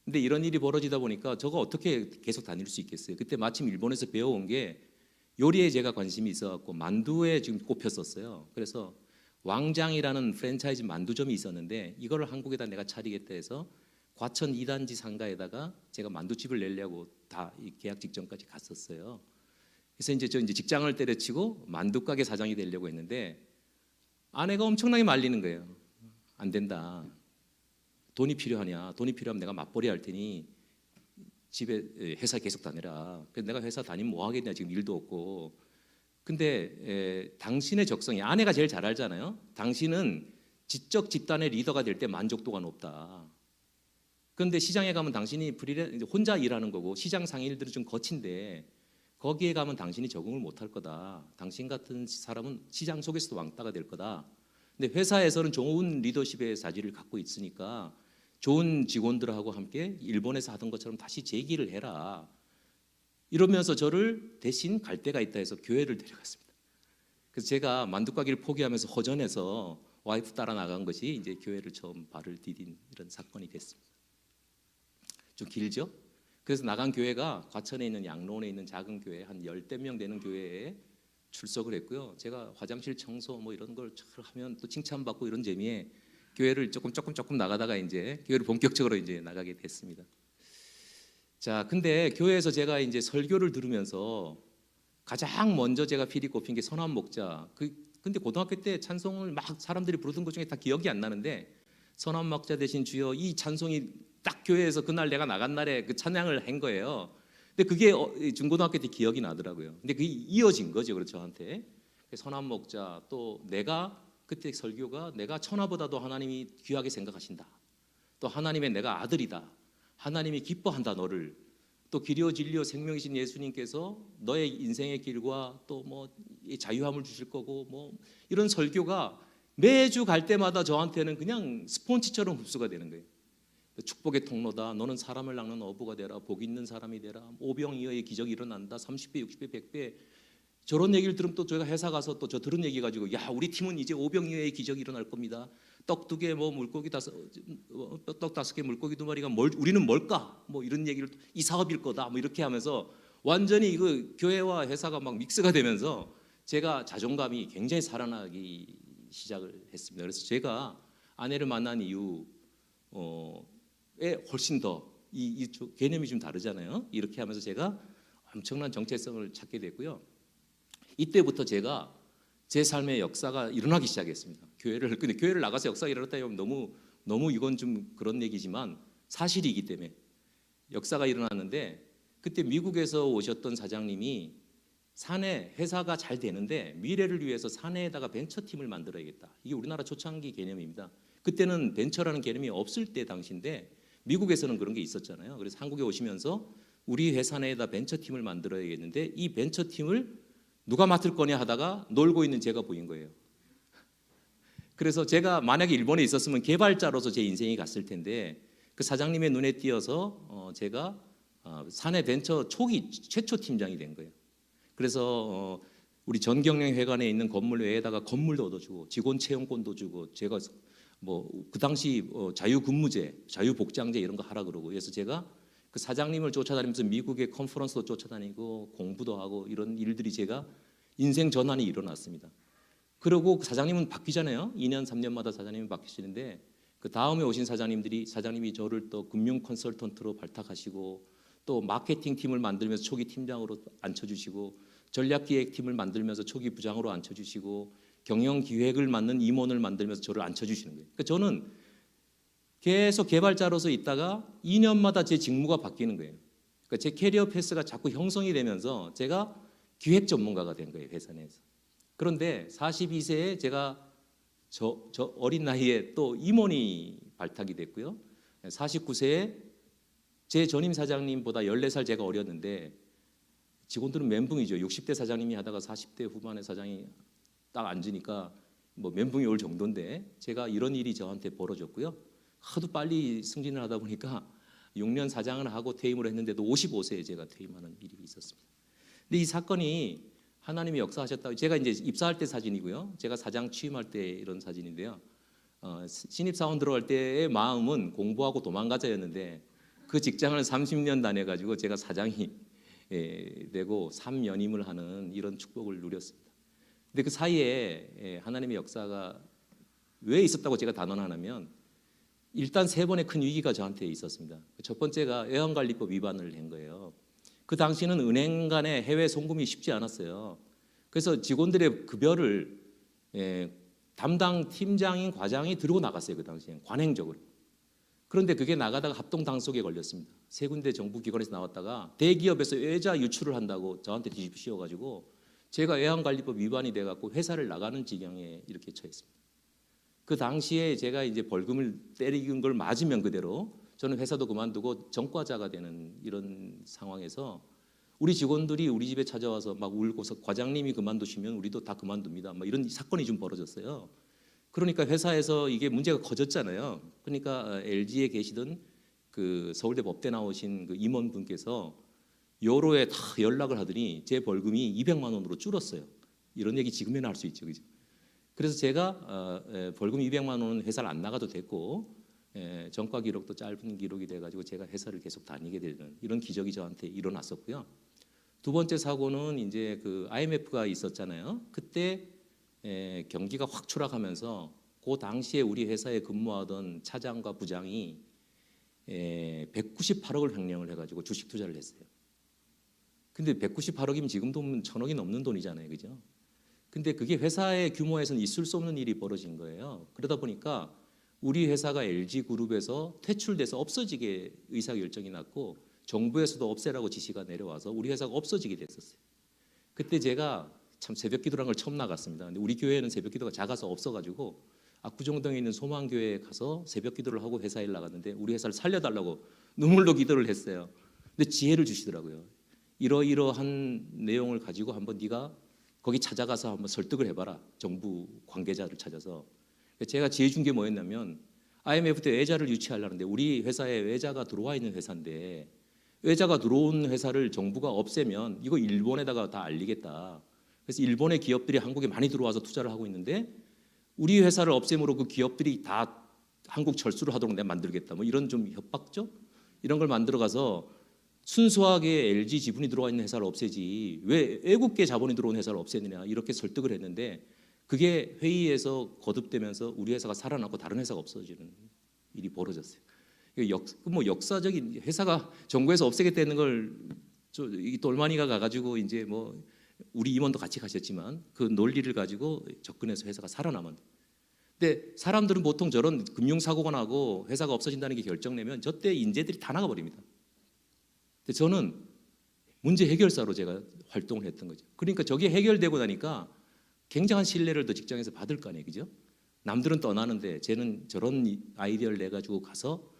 근데 이런 일이 벌어지다 보니까 저가 어떻게 계속 다닐 수 있겠어요? 그때 마침 일본에서 배워온 게 요리에 제가 관심이 있어갖고 만두에 지금 꼽혔었어요. 그래서 왕장이라는 프랜차이즈 만두점이 있었는데 이거를 한국에다 내가 차리겠다 해서 과천 2단지 상가에다가 제가 만두집을 내려고 다 이 계약 직전까지 갔었어요. 그래서 이제 저 직장을 때려치고 만두 가게 사장이 되려고 했는데 아내가 엄청나게 말리는 거예요. 안 된다. 돈이 필요하냐? 돈이 필요하면 내가 맞벌이 할 테니 집에 회사 계속 다녀라. 그래서 내가 회사 다니면 뭐 하겠냐? 지금 일도 없고. 근데 당신의 적성이 아내가 제일 잘 알잖아요. 당신은 지적 집단의 리더가 될 때 만족도가 높다. 그런데 시장에 가면 당신이 혼자 일하는 거고 시장 상일들은 좀 거친데 거기에 가면 당신이 적응을 못할 거다. 당신 같은 사람은 시장 속에서도 왕따가 될 거다. 근데 회사에서는 좋은 리더십의 자질을 갖고 있으니까 좋은 직원들하고 함께 일본에서 하던 것처럼 다시 재기를 해라. 이러면서 저를 대신 갈 데가 있다 해서 교회를 데려갔습니다. 그래서 제가 만두가게를 포기하면서 허전해서 와이프 따라 나간 것이 이제 교회를 처음 발을 디딘 이런 사건이 됐습니다. 좀 길죠? 그래서 나간 교회가 과천에 있는 양로원에 있는 작은 교회 한 10명 되는 교회에 출석을 했고요. 제가 화장실 청소 뭐 이런 걸 하면 또 칭찬받고 이런 재미에 교회를 조금 나가다가 이제 교회를 본격적으로 이제 나가게 됐습니다. 자, 근데 교회에서 제가 이제 설교를 들으면서 가장 먼저 제가 필이 꼽힌 게 선한 목자. 근데 고등학교 때 찬송을 막 사람들이 부르던 것 중에 다 기억이 안 나는데 선한 목자 대신 주여, 이 찬송이 딱 교회에서 그날 내가 나간 날에 그 찬양을 한 거예요. 근데 그게 중고등학교 때 기억이 나더라고요. 근데 그게 이어진 거죠, 그렇죠, 저한테. 선한 목자, 또 내가 그때 설교가 내가 천하보다도 하나님이 귀하게 생각하신다. 또 하나님의 내가 아들이다. 하나님이 기뻐한다 너를. 또 길이요 진리요 생명이신 예수님께서 너의 인생의 길과 또 뭐 자유함을 주실 거고 뭐 이런 설교가 매주 갈 때마다 저한테는 그냥 스폰지처럼 흡수가 되는 거예요. 축복의 통로다. 너는 사람을 낚는 어부가 되라. 복 있는 사람이 되라. 오병이어의 기적이 일어난다. 30배, 60배, 100배. 저런 얘기를 들으면 또 저희가 회사 가서 또 저 들은 얘기 가지고 야 우리 팀은 이제 오병이어의 기적이 일어날 겁니다. 떡 2개 뭐 물고기 5, 떡 5개 물고기 2마리가 우리는 뭘까? 뭐 이런 얘기를 이 사업일 거다. 뭐 이렇게 하면서 완전히 이거 교회와 회사가 막 믹스가 되면서 제가 자존감이 굉장히 살아나기 시작을 했습니다. 그래서 제가 아내를 만난 이후에 훨씬 더 이 개념이 좀 다르잖아요. 이렇게 하면서 제가 엄청난 정체성을 찾게 됐고요. 이때부터 제가 제 삶의 역사가 일어나기 시작했습니다. 근데 교회를 나가서 역사가 일어났다 하면 너무 이건 좀 그런 얘기지만 사실이기 때문에 역사가 일어났는데, 그때 미국에서 오셨던 사장님이 사내 회사가 잘 되는데 미래를 위해서 사내에다가 벤처팀을 만들어야겠다. 이게 우리나라 초창기 개념입니다. 그때는 벤처라는 개념이 없을 때 당시인데 미국에서는 그런 게 있었잖아요. 그래서 한국에 오시면서 우리 회사 내에다 벤처팀을 만들어야겠는데 이 벤처팀을 누가 맡을 거냐 하다가 놀고 있는 제가 보인 거예요. 그래서 제가 만약에 일본에 있었으면 개발자로서 제 인생이 갔을 텐데 그 사장님의 눈에 띄어서 제가 사내 벤처 초기 최초 팀장이 된 거예요. 그래서 우리 전경영회관에 있는 건물 외에다가 건물도 얻어주고 직원 채용권도 주고, 제가 뭐 그 당시 자유근무제, 자유복장제 이런 거 하라 그러고, 그래서 제가 그 사장님을 쫓아다니면서 미국의 컨퍼런스도 쫓아다니고 공부도 하고 이런 일들이 제가 인생 전환이 일어났습니다. 그리고 사장님은 바뀌잖아요. 2년 3년마다 사장님이 바뀌시는데 그 다음에 오신 사장님이 저를 또 금융 컨설턴트로 발탁하시고 또 마케팅 팀을 만들면서 초기 팀장으로 앉혀주시고 전략기획팀을 만들면서 초기 부장으로 앉혀주시고 경영기획을 맡는 임원을 만들면서 저를 앉혀주시는 거예요. 그러니까 저는 계속 개발자로서 있다가 2년마다 제 직무가 바뀌는 거예요. 그러니까 제 캐리어 패스가 자꾸 형성이 되면서 제가 기획 전문가가 된 거예요, 회사 내에서. 그런데 42세에 제가 저 어린 나이에 또 임원이 발탁이 됐고요. 49세에 제 전임 사장님보다 14살 제가 어렸는데 직원들은 멘붕이죠. 60대 사장님이 하다가 40대 후반의 사장이 딱 앉으니까 뭐 멘붕이 올 정도인데 제가 이런 일이 저한테 벌어졌고요. 하도 빨리 승진을 하다 보니까 6년 사장을 하고 퇴임을 했는데도 55세에 제가 퇴임하는 일이 있었습니다. 근데 이 사건이 하나님이 역사하셨다고, 제가 이제 입사할 때 사진이고요. 제가 사장 취임할 때 이런 사진인데요. 신입사원 들어갈 때의 마음은 공부하고 도망가자였는데 그 직장을 30년 다녀가지고 제가 사장이 되고 3연임을 하는 이런 축복을 누렸습니다. 근데 그 사이에 하나님의 역사가 왜 있었다고 제가 단언하냐면 일단 3번의 큰 위기가 저한테 있었습니다. 첫 번째가 애완관리법 위반을 한 거예요. 그 당시는 은행 간의 해외 송금이 쉽지 않았어요. 그래서 직원들의 급여를 담당 팀장인 과장이 들고 나갔어요. 그 당시엔 관행적으로. 그런데 그게 나가다가 합동당속에 걸렸습니다. 3군데 정부기관에서 나왔다가 대기업에서 외자 유출을 한다고 저한테 뒤집으셔가지고 제가 애완관리법 위반이 돼갖고 회사를 나가는 지경에 이렇게 처했습니다. 그 당시에 제가 이제 벌금을 때리는 걸 맞으면 그대로 저는 회사도 그만두고 전과자가 되는 이런 상황에서 우리 직원들이 우리 집에 찾아와서 막 울고서 과장님이 그만두시면 우리도 다 그만둡니다. 막 이런 사건이 좀 벌어졌어요. 그러니까 회사에서 이게 문제가 커졌잖아요. 그러니까 LG에 계시던 그 서울대 법대 나오신 그 임원분께서 여로에 다 연락을 하더니 제 벌금이 200만 원으로 줄었어요. 이런 얘기 지금이나 할 수 있죠, 그죠? 그래서 제가 벌금 200만 원은 회사를 안 나가도 됐고 전과 기록도 짧은 기록이 돼가지고 제가 회사를 계속 다니게 되는 이런 기적이 저한테 일어났었고요. 두 번째 사고는 이제 그 IMF가 있었잖아요. 그때 경기가 확 추락하면서 그 당시에 우리 회사에 근무하던 차장과 부장이 198억을 횡령을 해가지고 주식 투자를 했어요. 근데 198억이면 지금 돈 1,000억이 넘는 돈이잖아요, 그죠? 근데 그게 회사의 규모에서는 있을 수 없는 일이 벌어진 거예요. 그러다 보니까 우리 회사가 LG그룹에서 퇴출돼서 없어지게 의사결정이 났고 정부에서도 없애라고 지시가 내려와서 우리 회사가 없어지게 됐었어요. 그때 제가 참 새벽기도라는 걸 처음 나갔습니다. 근데 우리 교회는 새벽기도가 작아서 없어가지고 압구정동에 있는 소망교회에 가서 새벽기도를 하고 회사 일 나갔는데 우리 회사를 살려달라고 눈물로 기도를 했어요. 근데 지혜를 주시더라고요. 이러이러한 내용을 가지고 한번 네가 거기 찾아가서 한번 설득을 해봐라. 정부 관계자를 찾아서. 제가 지혜 준 게 뭐였냐면 IMF 때 외자를 유치하려는데 우리 회사에 외자가 들어와 있는 회사인데 외자가 들어온 회사를 정부가 없애면 이거 일본에다가 다 알리겠다. 그래서 일본의 기업들이 한국에 많이 들어와서 투자를 하고 있는데 우리 회사를 없앰으로 그 기업들이 다 한국 철수를 하도록 내가 만들겠다. 뭐 이런 좀 협박죠? 이런 걸 만들어가서 순수하게 LG 지분이 들어와 있는 회사를 없애지 왜 외국계 자본이 들어온 회사를 없애느냐 이렇게 설득을 했는데 그게 회의에서 거듭되면서 우리 회사가 살아남고 다른 회사가 없어지는 일이 벌어졌어요. 뭐 역사적인 회사가 정부에서 없애겠다는 걸 이 똘마니가 가가지고 이제 뭐 우리 임원도 같이 가셨지만 그 논리를 가지고 접근해서 회사가 살아남은. 근데 사람들은 보통 저런 금융사고가 나고 회사가 없어진다는 게 결정내면 저때 인재들이 다 나가버립니다. 근데 저는 문제 해결사로 제가 활동을 했던 거죠. 그러니까 저게 해결되고 나니까 굉장한 신뢰를 더 직장에서 받을 거 아니에요, 그죠? 남들은 떠나는데 쟤는 저런 아이디어를 내 가지고 가서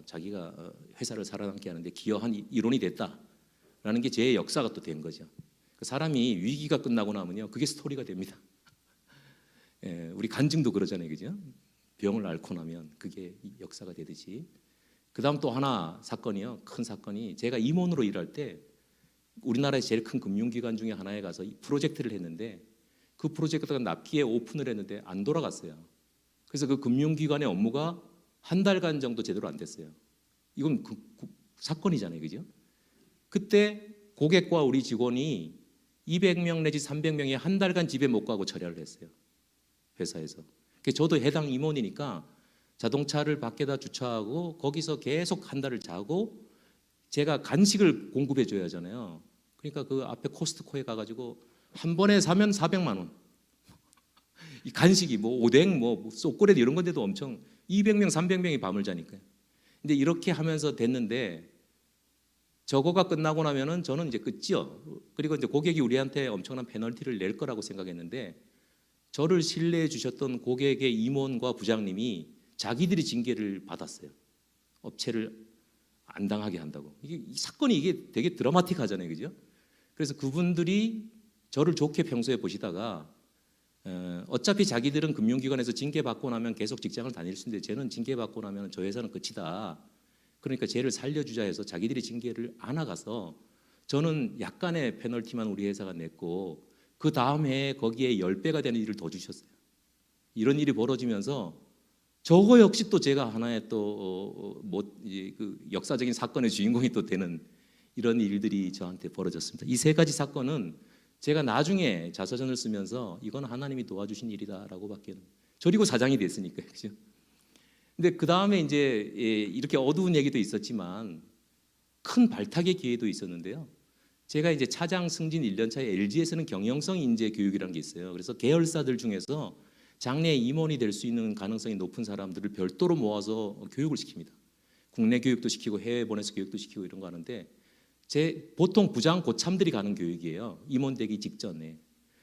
자기가 회사를 살아남게 하는데 기여한 일원이 됐다라는 게 제 역사가 또 된 거죠. 사람이 위기가 끝나고 나면요, 그게 스토리가 됩니다. 예, 우리 간증도 그러잖아요, 그죠? 병을 앓고 나면 그게 역사가 되듯이. 그다음 또 하나 사건이요, 큰 사건이 제가 임원으로 일할 때 우리나라의 제일 큰 금융기관 중에 하나에 가서 프로젝트를 했는데 그 프로젝트가 납기에 오픈을 했는데 안 돌아갔어요. 그래서 그 금융기관의 업무가 한 달간 정도 제대로 안 됐어요. 이건 사건이잖아요, 그죠? 그때 고객과 우리 직원이 200명 내지 300명이 한 달간 집에 못 가고 처리를 했어요, 회사에서. 저도 해당 임원이니까 자동차를 밖에다 주차하고 거기서 계속 한 달을 자고 제가 간식을 공급해 줘야 하잖아요. 그러니까 그 앞에 코스트코에 가가지고 한 번에 사면 400만 원. 이 간식이 뭐 오뎅, 뭐 쏘꼬레 이런 건데도 엄청 200명, 300명이 밤을 자니까요. 근데 이렇게 하면서 됐는데 저거가 끝나고 나면은 저는 이제 끝이요. 그리고 이제 고객이 우리한테 엄청난 페널티를 낼 거라고 생각했는데 저를 신뢰해 주셨던 고객의 임원과 부장님이 자기들이 징계를 받았어요. 업체를 안 당하게 한다고. 이 사건이 이게 되게 드라마틱하잖아요, 그죠? 그래서 그분들이 저를 좋게 평소에 보시다가 어차피 자기들은 금융기관에서 징계받고 나면 계속 직장을 다닐 수 있는데 쟤는 징계받고 나면 저 회사는 끝이다. 그러니까 쟤를 살려주자 해서 자기들이 징계를 안 하가서 저는 약간의 페널티만 우리 회사가 냈고 그 다음 해에 거기에 10배가 되는 일을 더 주셨어요. 이런 일이 벌어지면서 저거 역시 또 제가 하나의 또 그 역사적인 사건의 주인공이 또 되는 이런 일들이 저한테 벌어졌습니다. 이 세 가지 사건은 제가 나중에 자서전을 쓰면서 이건 하나님이 도와주신 일이다라고밖에. 저리고 사장이 됐으니까요, 그죠? 근데 그 다음에 이제 이렇게 어두운 얘기도 있었지만 큰 발탁의 기회도 있었는데요. 제가 이제 차장 승진 1년 차에 LG에서는 경영성 인재 교육이라는 게 있어요. 그래서 계열사들 중에서 장래 임원이 될 수 있는 가능성이 높은 사람들을 별도로 모아서 교육을 시킵니다. 국내 교육도 시키고 해외 보내서 교육도 시키고 이런 거 하는데 보통 부장 고참들이 가는 교육이에요. 임원 되기 직전에.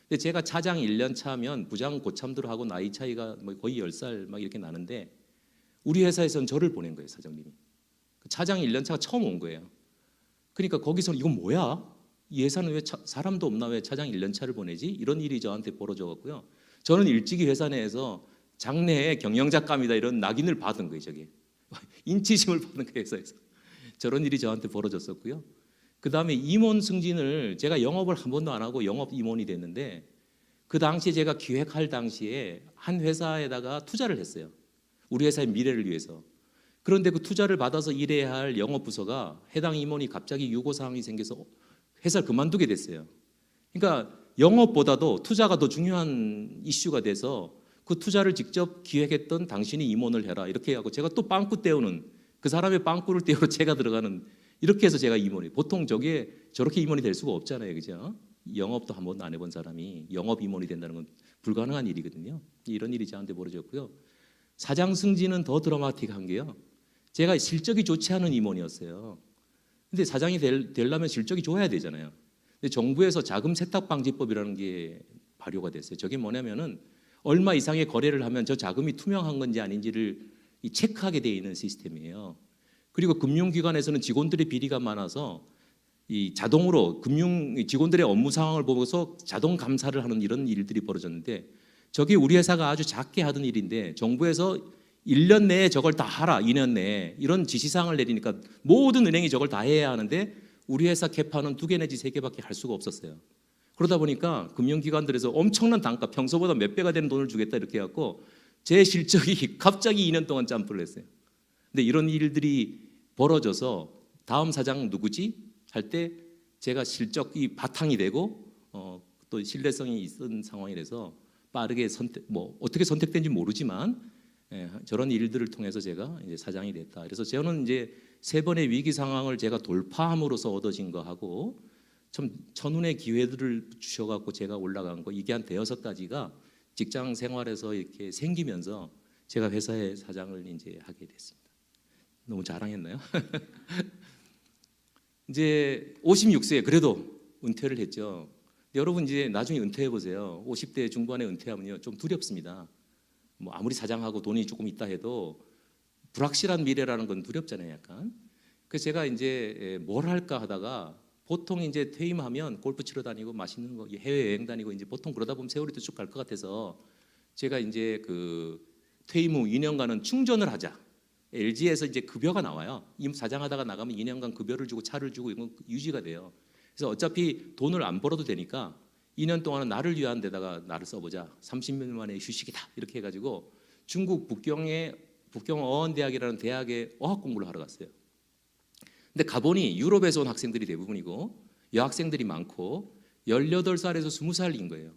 근데 제가 차장 1년 차면 부장 고참들하고 나이 차이가 뭐 거의 10살 막 이렇게 나는데 우리 회사에서는 저를 보낸 거예요, 사장님이. 차장 1년 차가 처음 온 거예요. 그러니까 거기서는 이건 뭐야? 이 회사는 왜 사람도 없나 왜 차장 1년 차를 보내지? 이런 일이 저한테 벌어져 갖고요. 저는 일찍이 회사 내에서 장래에 경영작감이다 이런 낙인을 받은 거예요, 저게. 인치심을 받은 거예요, 회사에서. 저런 일이 저한테 벌어졌었고요. 그 다음에 임원 승진을 제가 영업을 한 번도 안 하고 영업 임원이 됐는데 그 당시에 제가 기획할 당시에 한 회사에다가 투자를 했어요. 우리 회사의 미래를 위해서. 그런데 그 투자를 받아서 일해야 할 영업부서가 해당 임원이 갑자기 유고사항이 생겨서 회사를 그만두게 됐어요. 그러니까 영업보다도 투자가 더 중요한 이슈가 돼서 그 투자를 직접 기획했던 당신이 임원을 해라 이렇게 하고 제가 또 빵꾸 때우는 그 사람의 빵꾸를 때우러 제가 들어가는 이렇게 해서 제가 임원이 보통 저렇게 임원이 될 수가 없잖아요, 그죠? 영업도 한 번도 안 해본 사람이 영업 임원이 된다는 건 불가능한 일이거든요. 이런 일이 저한테 벌어졌고요. 사장 승진은 더 드라마틱한 게요. 제가 실적이 좋지 않은 임원이었어요. 근데 사장이 되려면 실적이 좋아야 되잖아요. 근데 정부에서 자금 세탁 방지법이라는 게 발효가 됐어요. 저게 뭐냐면은 얼마 이상의 거래를 하면 저 자금이 투명한 건지 아닌지를 체크하게 돼 있는 시스템이에요. 그리고 금융기관에서는 직원들의 비리가 많아서 이 자동으로 직원들의 업무 상황을 보고서 자동 감사를 하는 이런 일들이 벌어졌는데, 저게 우리 회사가 아주 작게 하던 일인데 정부에서 1년 내에 저걸 다 하라, 2년 내에 이런 지시사항을 내리니까 모든 은행이 저걸 다 해야 하는데 우리 회사 캐파는 2개 내지 3개밖에 할 수가 없었어요. 그러다 보니까 금융기관들에서 엄청난 단가, 평소보다 몇 배가 되는 돈을 주겠다 이렇게 해갖고 제 실적이 갑자기 2년 동안 점프를 했어요. 근데 이런 일들이 벌어져서 다음 사장 누구지? 할 때 제가 실적이 바탕이 되고 또 신뢰성이 있는 상황이라서 빠르게 어떻게 선택된지 모르지만 저런 일들을 통해서 제가 이제 사장이 됐다. 그래서 저는 이제 3번의 위기 상황을 제가 돌파함으로써 얻어진 거하고 참 천운의 기회들을 주셔갖고 제가 올라간 거, 이게 한 5가지가 직장 생활에서 이렇게 생기면서 제가 회사의 사장을 이제 하게 됐습니다. 너무 자랑했나요? 이제 56세에 그래도 은퇴를 했죠. 여러분 이제 나중에 은퇴해 보세요. 50대 중반에 은퇴하면요 좀 두렵습니다. 뭐 아무리 사장하고 돈이 조금 있다 해도 불확실한 미래라는 건 두렵잖아요, 약간. 그래서 제가 이제 뭘 할까 하다가 보통 이제 퇴임하면 골프 치러 다니고 맛있는 거 해외 여행 다니고 이제 보통 그러다 보면 세월이 또 쭉 갈 것 같아서 제가 이제 그 퇴임 후 2년간은 충전을 하자. LG에서 이제 급여가 나와요. 사장하다가 나가면 2년간 급여를 주고 차를 주고 이건 유지가 돼요. 그래서 어차피 돈을 안 벌어도 되니까 2년 동안은 나를 위한 데다가 나를 써보자. 30년 만에 휴식이다. 이렇게 해가지고 중국 북경 어원대학이라는 대학에 어학 공부를 하러 갔어요. 근데 가보니 유럽에서 온 학생들이 대부분이고 여학생들이 많고 18살에서 20살인 거예요.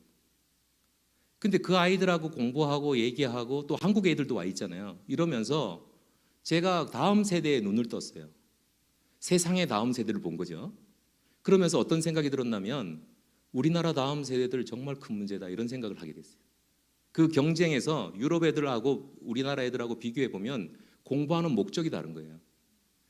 근데 그 아이들하고 공부하고 얘기하고 또 한국 애들도 와 있잖아요. 이러면서 제가 다음 세대에 눈을 떴어요. 세상의 다음 세대를 본 거죠. 그러면서 어떤 생각이 들었냐면 우리나라 다음 세대들 정말 큰 문제다 이런 생각을 하게 됐어요. 그 경쟁에서 유럽 애들하고 우리나라 애들하고 비교해 보면 공부하는 목적이 다른 거예요.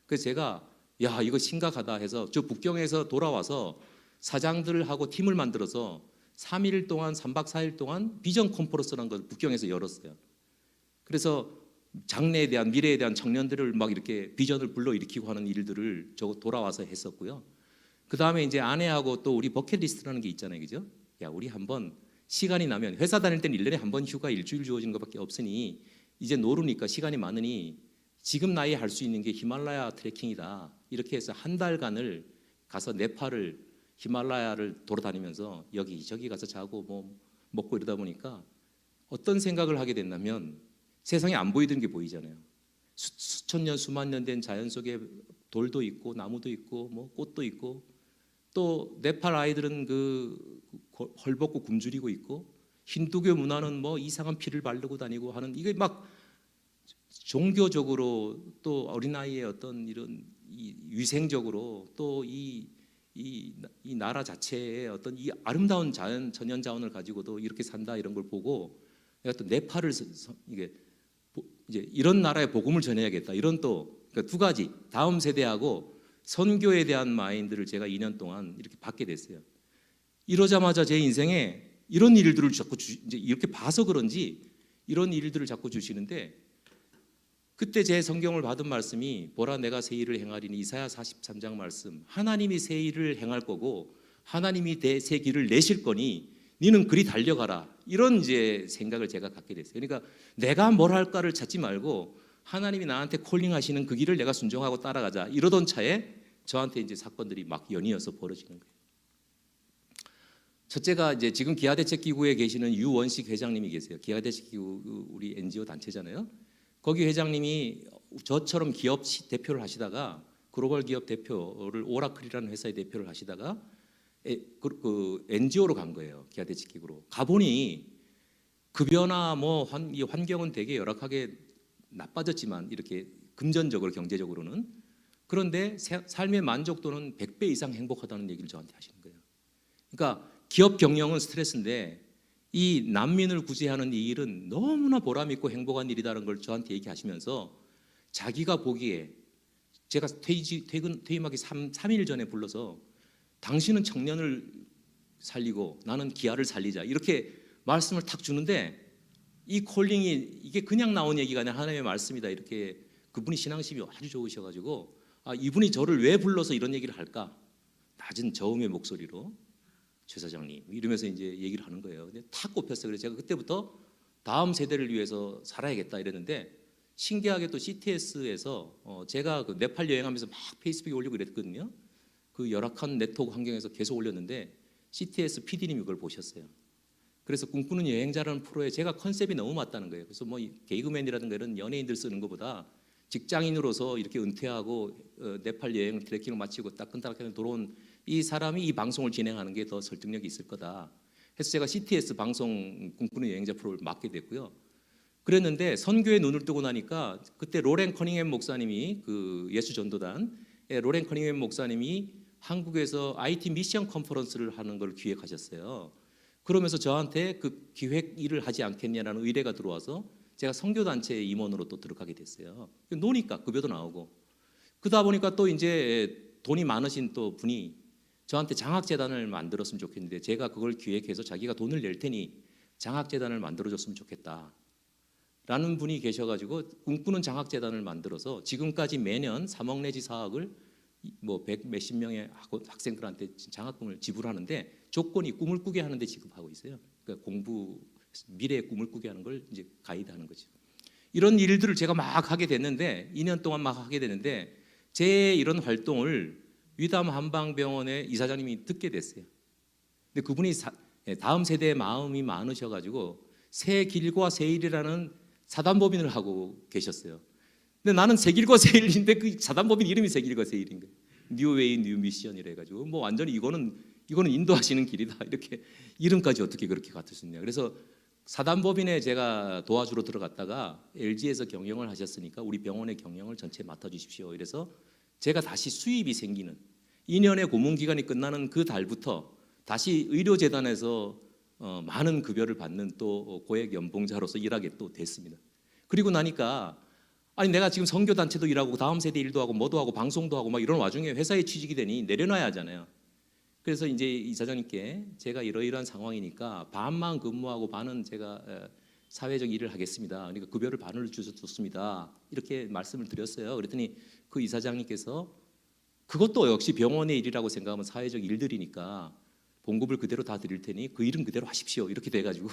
그래서 제가 야 이거 심각하다 해서 저 북경에서 돌아와서 사장들하고 팀을 만들어서 3일 동안 3박 4일 동안 비전 컨퍼런스라는 걸 북경에서 열었어요. 그래서 장래에 대한 미래에 대한 청년들을 막 이렇게 비전을 불러일으키고 하는 일들을 저 돌아와서 했었고요. 그 다음에 이제 아내하고 또 우리 버킷리스트라는 게 있잖아요, 그죠? 야 우리 한번 시간이 나면 회사 다닐 때는 1년에 한 번 휴가 일주일 주어지는 것밖에 없으니 이제 노루니까 시간이 많으니 지금 나이에 할 수 있는 게 히말라야 트레킹이다. 이렇게 해서 한 달간을 가서 네팔을 히말라야를 돌아다니면서 여기저기 가서 자고 뭐 먹고 이러다 보니까 어떤 생각을 하게 됐냐면 세상에 안 보이던 게 보이잖아요. 수천 년 수만 년 된 자연 속에 돌도 있고 나무도 있고 뭐 꽃도 있고 또 네팔 아이들은 그 헐벗고 굶주리고 있고 힌두교 문화는 뭐 이상한 피를 바르고 다니고 하는 이게 막 종교적으로 또 어린아이의 어떤 이런 위생적으로 또 이 나라 자체의 어떤 이 아름다운 자연 천연 자원을 가지고도 이렇게 산다 이런 걸 보고 내가 또 네팔을 이게 이제 이런 나라에 복음을 전해야겠다 이런 또 그러니까 2가지 다음 세대하고 선교에 대한 마인드를 제가 2년 동안 이렇게 받게 됐어요. 이러자마자 제 인생에 이런 일들을 자꾸 이제 이렇게 봐서 그런지 이런 일들을 자꾸 주시는데 그때 제 성경을 받은 말씀이 보라 내가 새 일을 행하리니 이사야 43장 말씀 하나님이 새 일을 행할 거고 하나님이 새 길을 내실 거니 너는 그리 달려가라 이런 이제 생각을 제가 갖게 됐어요. 그러니까 내가 뭘 할까를 찾지 말고 하나님이 나한테 콜링하시는 그 길을 내가 순종하고 따라가자 이러던 차에 저한테 이제 사건들이 막 연이어서 벌어지는 거예요. 첫째가 이제 지금 기아대책기구에 계시는 유원식 회장님이 계세요. 기아대책기구 우리 NGO 단체잖아요. 거기 회장님이 저처럼 기업 대표를 하시다가 글로벌 기업 대표를 오라클이라는 회사의 대표를 하시다가 그 NGO로 간 거예요. 기아대책기구로 가보니 급여나 뭐 환경은 되게 열악하게 나빠졌지만 이렇게 금전적으로 경제적으로는 그런데 삶의 만족도는 100배 이상 행복하다는 얘기를 저한테 하시는 거예요. 그러니까 기업 경영은 스트레스인데 이 난민을 구제하는 이 일은 너무나 보람 있고 행복한 일이라는 걸 저한테 얘기하시면서 자기가 보기에 제가 퇴임하기 3일 전에 불러서 당신은 청년을 살리고 나는 기아를 살리자 이렇게 말씀을 탁 주는데 이 콜링이 이게 그냥 나온 얘기가 아니라 하나님의 말씀이다 이렇게 그분이 신앙심이 아주 좋으셔가지고 이분이 저를 왜 불러서 이런 얘기를 할까 낮은 저음의 목소리로 최 사장님 이러면서 이제 얘기를 하는 거예요. 근데 탁 꼽혔어요. 그래서 제가 그때부터 다음 세대를 위해서 살아야겠다 이랬는데 신기하게 또 CTS에서 제가 그 네팔 여행하면서 막 페이스북에 올리고 그랬거든요. 그 열악한 네트워크 환경에서 계속 올렸는데 CTS PD님이 그걸 보셨어요. 그래서 꿈꾸는 여행자라는 프로에 제가 컨셉이 너무 맞다는 거예요. 그래서 뭐 개그맨이라든가 이런 연예인들 쓰는 것보다 직장인으로서 이렇게 은퇴하고 네팔 여행을 트레킹을 마치고 따끈따끈하게 돌아온 이 사람이 이 방송을 진행하는 게 더 설득력이 있을 거다 해서 제가 CTS 방송 꿈꾸는 여행자 프로를 맡게 됐고요. 그랬는데 선교에 눈을 뜨고 나니까 그때 로렌 커닝햄 목사님이 그 예수 전도단 로렌 커닝햄 목사님이 한국에서 IT 미션 컨퍼런스를 하는 걸 기획하셨어요. 그러면서 저한테 그 기획 일을 하지 않겠냐라는 의뢰가 들어와서 제가 선교단체 임원으로 또 들어가게 됐어요. 노니까 급여도 나오고 그러다 보니까 또 이제 돈이 많으신 또 분이 저한테 장학재단을 만들었으면 좋겠는데 제가 그걸 기획해서 자기가 돈을 낼 테니 장학재단을 만들어줬으면 좋겠다 라는 분이 계셔가지고 꿈꾸는 장학재단을 만들어서 지금까지 매년 3억 내지 4억을 뭐 100 몇십 명의 학생들한테 장학금을 지불하는데 조건이 꿈을 꾸게 하는데 지급하고 있어요. 그러니까 공부 미래의 꿈을 꾸게 하는 걸 이제 가이드하는 거죠. 이런 일들을 제가 막 하게 됐는데 2년 동안 막 하게 되는데 제 이런 활동을 위담 한방병원의 이사장님이 듣게 됐어요. 근데 그분이 다음 세대의 마음이 많으셔가지고 새 길과 새 일이라는 사단법인을 하고 계셨어요. 근데 나는 새 길과 새 일인데 그 사단법인 이름이 새 길과 새 일인 거예요. 뉴웨이 뉴 미션이라 해가지고 뭐 완전히 이거는 인도하시는 길이다 이렇게 이름까지 어떻게 그렇게 같을 수 있냐. 그래서 사단법인에 제가 도와주러 들어갔다가 LG에서 경영을 하셨으니까 우리 병원의 경영을 전체 맡아주십시오. 이래서 제가 다시 수입이 생기는 2년의 고문 기간이 끝나는 그 달부터 다시 의료재단에서 많은 급여를 받는 또 고액 연봉자로서 일하게 또 됐습니다. 그리고 나니까 아니 내가 지금 선교단체도 일하고 다음 세대 일도 하고 뭐도 하고 방송도 하고 막 이런 와중에 회사에 취직이 되니 내려놔야 하잖아요. 그래서 이제 이사장님께 제가 이러이러한 상황이니까 반만 근무하고 반은 제가 사회적 일을 하겠습니다. 그러니까 급여를 반을 주셔서 좋습니다. 이렇게 말씀을 드렸어요. 그랬더니 그 이사장님께서 그것도 역시 병원의 일이라고 생각하면 사회적 일들이니까 봉급을 그대로 다 드릴 테니 그 일은 그대로 하십시오. 이렇게 돼가지고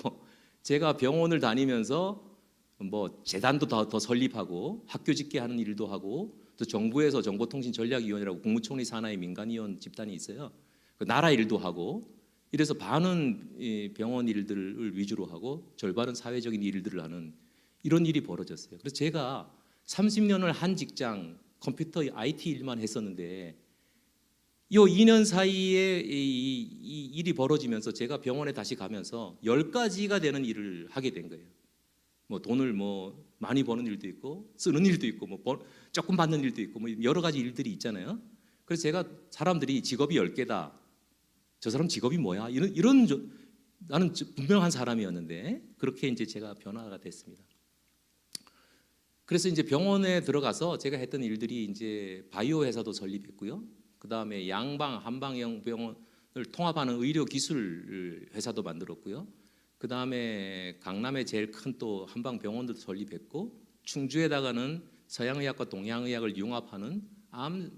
제가 병원을 다니면서 뭐 재단도 더 설립하고 학교 짓게 하는 일도 하고 또 정부에서 정보통신전략위원회라고 국무총리 산하의 민간위원 집단이 있어요. 그 나라 일도 하고 이래서 반은 병원 일들을 위주로 하고 절반은 사회적인 일들을 하는 이런 일이 벌어졌어요. 그래서 제가 30년을 한 직장 컴퓨터 IT 일만 했었는데 이 2년 사이에 이 일이 벌어지면서 제가 병원에 다시 가면서 10가지가 되는 일을 하게 된 거예요. 뭐 돈을 뭐 많이 버는 일도 있고 쓰는 일도 있고 뭐 조금 받는 일도 있고 뭐 여러 가지 일들이 있잖아요. 그래서 제가 사람들이 직업이 10개다. 저 사람 직업이 뭐야? 이런 나는 분명한 사람이었는데 그렇게 이제 제가 변화가 됐습니다. 그래서 이제 병원에 들어가서 제가 했던 일들이 이제 바이오 회사도 설립했고요. 그 다음에 양방 한방형 병원을 통합하는 의료 기술 회사도 만들었고요. 그 다음에 강남에 제일 큰 또 한방 병원도 설립했고 충주에다가는 서양의학과 동양의학을 융합하는 암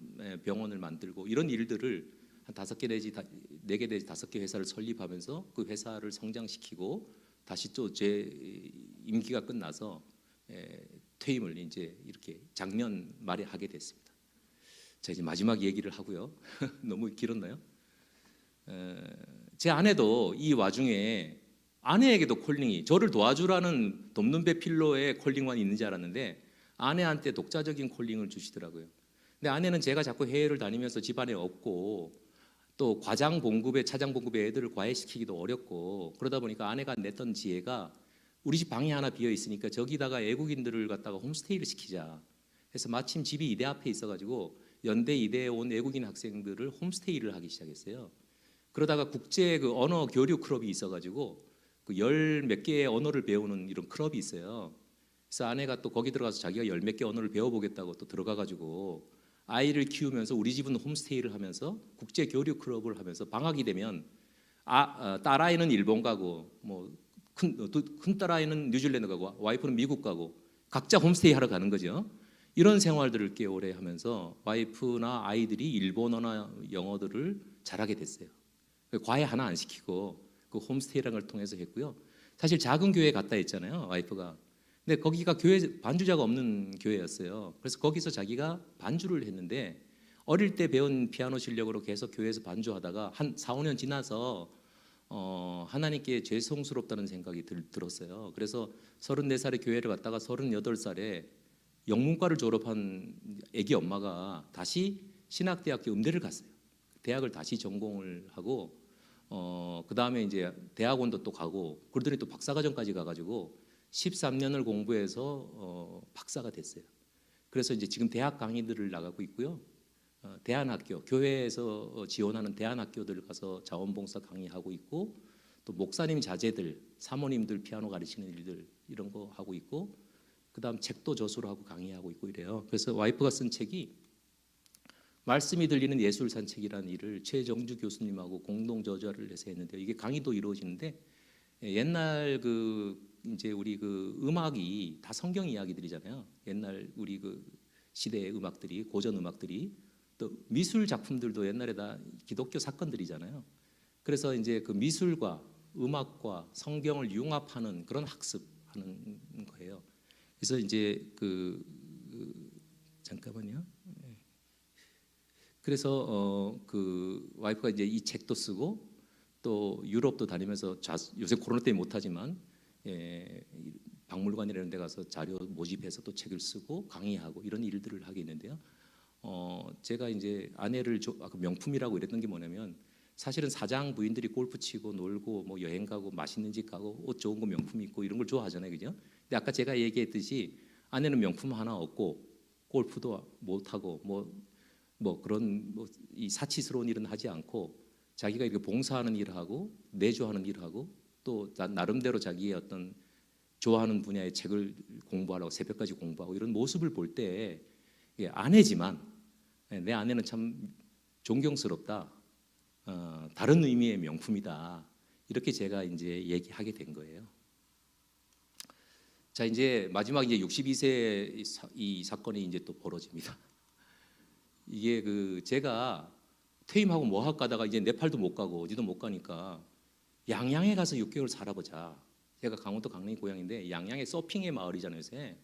병원을 만들고 이런 일들을 한 5개 내지 4개 내지 5개 회사를 설립하면서 그 회사를 성장시키고 다시 또 제 임기가 끝나서 퇴임을 이제 이렇게 작년 말에 하게 됐습니다. 자 이제 마지막 얘기를 하고요. 너무 길었나요? 제 아내도 이 와중에 아내에게도 콜링이 저를 도와주라는 돕는 배 필로의 콜링만 있는 줄 알았는데 아내한테 독자적인 콜링을 주시더라고요. 근데 아내는 제가 자꾸 해외를 다니면서 집안에 없고 또 과장 봉급에 차장 봉급에 애들을 과외시키기도 어렵고 그러다 보니까 아내가 냈던 지혜가 우리 집 방이 하나 비어 있으니까 저기다가 외국인들을 갖다가 홈스테이를 시키자 해서 마침 집이 이대 앞에 있어가지고 연대 이대에 온 외국인 학생들을 홈스테이를 하기 시작했어요. 그러다가 국제 그 언어 교류 클럽이 있어가지고 열 몇 개의 언어를 배우는 이런 클럽이 있어요. 그래서 아내가 또 거기 들어가서 자기가 열 몇 개 언어를 배워보겠다고 또 들어가가지고 아이를 키우면서 우리 집은 홈스테이를 하면서 국제 교류 클럽을 하면서 방학이 되면 딸아이는 일본 가고 뭐 큰 딸아이는 뉴질랜드 가고 와이프는 미국 가고 각자 홈스테이 하러 가는 거죠. 이런 생활들을 꽤 오래 하면서 와이프나 아이들이 일본어나 영어들을 잘하게 됐어요. 과외 하나 안 시키고 그 홈스테이라는 걸 통해서 했고요. 사실 작은 교회 갔다 했잖아요, 와이프가. 근데 거기가 교회 반주자가 없는 교회였어요. 그래서 거기서 자기가 반주를 했는데 어릴 때 배운 피아노 실력으로 계속 교회에서 반주하다가 한 4, 5년 지나서 하나님께 죄송스럽다는 생각이 들었어요. 그래서 34살에 교회를 갔다가 38살에 영문과를 졸업한 아기 엄마가 다시 신학대학교 음대를 갔어요. 대학을 다시 전공을 하고 그 다음에 이제 대학원도 또 가고 그러더니 또 박사과정까지 가가지고 13년을 공부해서 박사가 됐어요. 그래서 이제 지금 대학 강의들을 나가고 있고요. 대안학교, 교회에서 지원하는 대안학교들 가서 자원봉사 강의하고 있고 또 목사님 자제들, 사모님들 피아노 가르치는 일들 이런 거 하고 있고 그다음 책도 저수로 하고 강의하고 있고 이래요. 그래서 와이프가 쓴 책이 말씀이 들리는 예술 산책이라는 일을 최정주 교수님하고 공동 저자를 해서 했는데요. 이게 강의도 이루어지는데 옛날 이제 우리 음악이 다 성경 이야기들이잖아요. 옛날 우리 시대의 음악들이 고전 음악들이 또 미술 작품들도 옛날에 다 기독교 사건들이잖아요. 그래서 이제 그 미술과 음악과 성경을 융합하는 그런 학습하는 거예요. 그래서 이제 잠깐만요. 그래서 와이프가 이제 이 책도 쓰고 또 유럽도 다니면서 요새 코로나 때문에 못하지만 박물관이라는 데 가서 자료 모집해서 또 책을 쓰고 강의하고 이런 일들을 하게 있는데요. 제가 이제 아내를 명품이라고 이랬던 게 뭐냐면 사실은 사장 부인들이 골프 치고 놀고 뭐 여행 가고 맛있는 집 가고 옷 좋은 거 명품 입고 이런 걸 좋아하잖아요, 그죠? 근데 아까 제가 얘기했듯이 아내는 명품 하나 없고 골프도 못 하고 뭐 그런 이 사치스러운 일은 하지 않고 자기가 이렇게 봉사하는 일을 하고 내조하는 일을 하고 또 나름대로 자기의 어떤 좋아하는 분야의 책을 공부하라고 새벽까지 공부하고 이런 모습을 볼 때 아내지만 내 아내는 참 존경스럽다. 다른 의미의 명품이다. 이렇게 제가 이제 얘기하게 된 거예요. 자, 이제 마지막 이제 62세 이 사건이 이제 또 벌어집니다. 이게 제가 퇴임하고 뭐하고 가다가 이제 네팔도 못 가고 어디도 못 가니까 양양에 가서 6개월 살아보자. 제가 강원도 강릉이 고향인데 양양에 서핑의 마을이잖아요, 요새.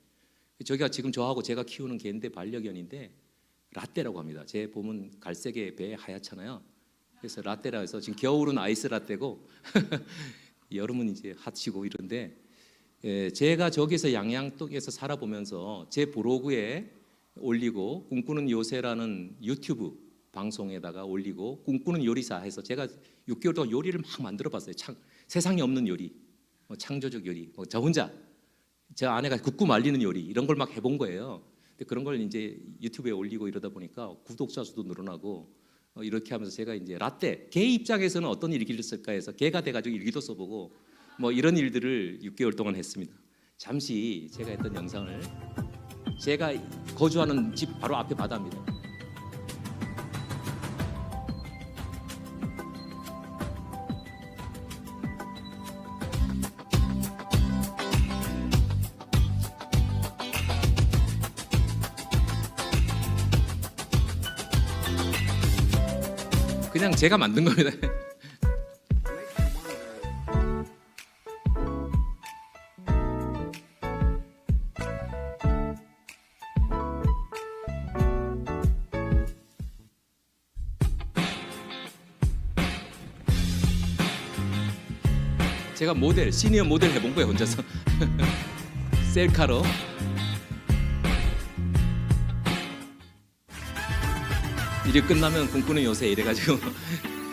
저기가 지금 저하고 제가 키우는 개인데 반려견인데 라떼라고 합니다. 제 봄은 갈색의 배 하얗잖아요. 그래서 라떼라 해서 지금 겨울은 아이스 라떼고 여름은 이제 핫이고 이런데 제가 저기서 양양 쪽에서 살아보면서 제 블로그에 올리고 꿈꾸는 요새라는 유튜브 방송에다가 올리고 꿈꾸는 요리사 해서 제가 6개월 동안 요리를 막 만들어 봤어요. 세상에 없는 요리, 창조적 요리, 저 혼자 제 아내가 굽고 말리는 요리 이런 걸 막 해본 거예요. 근데 그런 걸 이제 유튜브에 올리고 이러다 보니까 구독자 수도 늘어나고 이렇게 하면서 제가 이제 라떼 개 입장에서는 어떤 일기를 쓸까 해서 개가 돼가지고 일기도 써보고 뭐 이런 일들을 6개월 동안 했습니다. 잠시 제가 했던 영상을 제가 거주하는 집 바로 앞에 바다입니다. 그냥 제가 만든 겁니다. 제가 시니어 모델 해본 거예요, 혼자서. 셀카로. 일이 끝나면 꿈꾸는 요새 이래가지고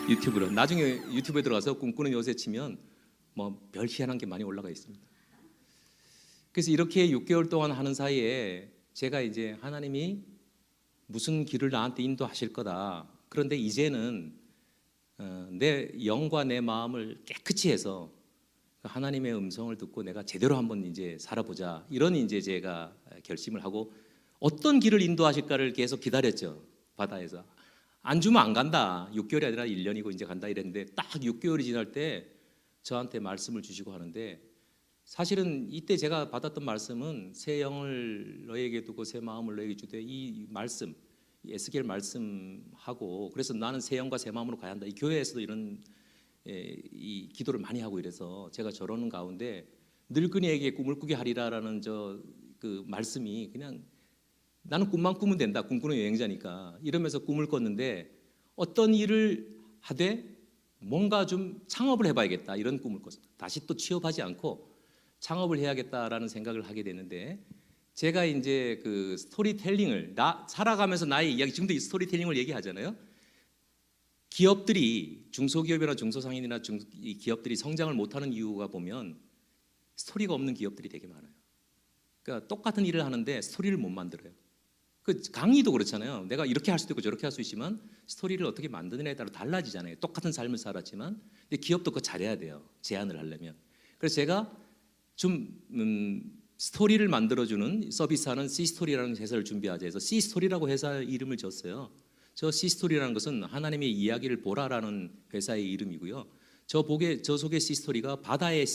유튜브로 나중에 유튜브에 들어가서 꿈꾸는 요새 치면 뭐 별 희한한 게 많이 올라가 있습니다. 그래서 이렇게 6개월 동안 하는 사이에 제가 이제 하나님이 무슨 길을 나한테 인도하실 거다. 그런데 이제는 내 영과 내 마음을 깨끗이 해서 하나님의 음성을 듣고 내가 제대로 한번 이제 살아보자, 이런 이제 제가 결심을 하고 어떤 길을 인도하실까를 계속 기다렸죠. 바다에서 안 주면 안 간다. 6개월이 아니라 1년이고 이제 간다 이랬는데 딱 6개월이 지날 때 저한테 말씀을 주시고 하는데, 사실은 이때 제가 받았던 말씀은 새 영을 너에게 두고 새 마음을 너에게 주되, 이 말씀, 이 에스겔 말씀하고, 그래서 나는 새 영과 새 마음으로 가야 한다. 이 교회에서도 이런 이 기도를 많이 하고 이래서 제가 저러는 가운데 늙은이에게 꿈을 꾸게 하리라라는 그 말씀이 그냥 나는 꿈만 꾸면 된다. 꿈꾸는 여행자니까 이러면서 꿈을 꿨는데, 어떤 일을 하되 뭔가 좀 창업을 해봐야겠다 이런 꿈을 꿨습니다. 다시 또 취업하지 않고 창업을 해야겠다라는 생각을 하게 되는데, 제가 이제 그 스토리텔링을 살아가면서 나의 이야기, 지금도 이 스토리텔링을 얘기하잖아요. 기업들이, 중소기업이나 중소상인이나 이 기업들이 성장을 못하는 이유가 보면 스토리가 없는 기업들이 되게 많아요. 그러니까 똑같은 일을 하는데 스토리를 못 만들어요. 그 강의도 그렇잖아요. 내가 이렇게 할 수도 있고 저렇게 할 수 있지만 스토리를 어떻게 만드느냐에 따라 달라지잖아요. 똑같은 삶을 살았지만. 근데 기업도 그거 잘해야 돼요. 제안을 하려면. 그래서 제가 좀 스토리를 만들어주는 서비스하는 C스토리라는 회사를 준비하자 해서 C스토리라고 회사 이름을 졌어요. 저 C스토리라는 것은 하나님의 이야기를 보라라는 회사의 이름이고요. 저 속의 C스토리가 바다의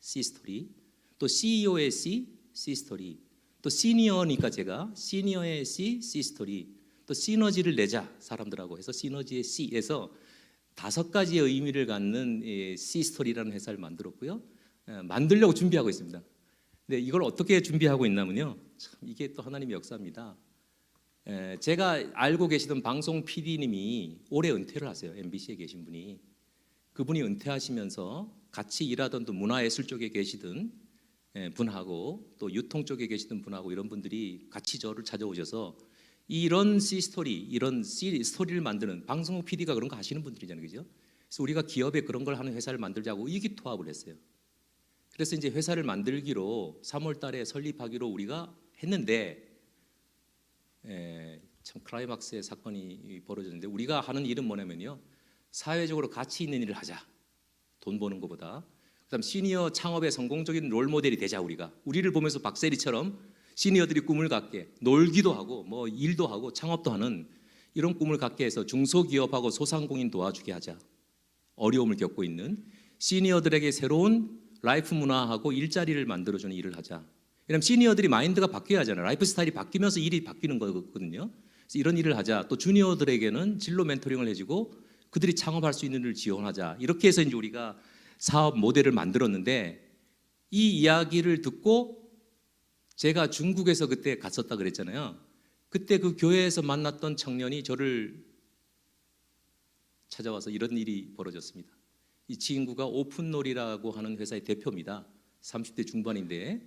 C스토리, 또 CEO의 C스토리, 또 시니어니까 제가 시니어의 C스토리, 또 시너지를 내자 사람들하고 해서 시너지의 C에서 5가지의 의미를 갖는 C스토리라는 회사를 만들었고요. 만들려고 준비하고 있습니다. 근데 이걸 어떻게 준비하고 있냐면요, 참 이게 또 하나님의 역사입니다. 제가 알고 계시던 방송 PD님이 올해 은퇴를 하세요. MBC에 계신 분이. 그분이 은퇴하시면서 같이 일하던 또 문화예술 쪽에 계시던 분하고 또 유통 쪽에 계시던 분하고 이런 분들이 같이 저를 찾아오셔서 이런 C스토리, 이런 C스토리를 만드는, 방송국 PD가 그런 거 하시는 분들이잖아요, 그죠? 그래서 우리가 기업에 그런 걸 하는 회사를 만들자고 의기투합을 했어요. 그래서 이제 회사를 만들기로 3월 달에 설립하기로 우리가 했는데, 참 클라이막스의 사건이 벌어졌는데, 우리가 하는 일은 뭐냐면요, 사회적으로 가치 있는 일을 하자. 돈 버는 것보다. 그다음 시니어 창업의 성공적인 롤 모델이 되자. 우리를 보면서 박세리처럼 시니어들이 꿈을 갖게, 놀기도 하고 뭐 일도 하고 창업도 하는 이런 꿈을 갖게 해서 중소기업하고 소상공인 도와주게 하자. 어려움을 겪고 있는 시니어들에게 새로운 라이프 문화하고 일자리를 만들어주는 일을 하자. 왜냐하면 시니어들이 마인드가 바뀌어야 하잖아요. 라이프 스타일이 바뀌면서 일이 바뀌는 거거든요. 그래서 이런 일을 하자. 또 주니어들에게는 진로 멘토링을 해주고 그들이 창업할 수 있는 일을 지원하자. 이렇게 해서 이제 우리가 사업 모델을 만들었는데, 이 이야기를 듣고 제가 중국에서 그때 갔었다 그랬잖아요. 그때 그 교회에서 만났던 청년이 저를 찾아와서 이런 일이 벌어졌습니다. 이 친구가 오픈놀이라고 하는 회사의 대표입니다. 30대 중반인데,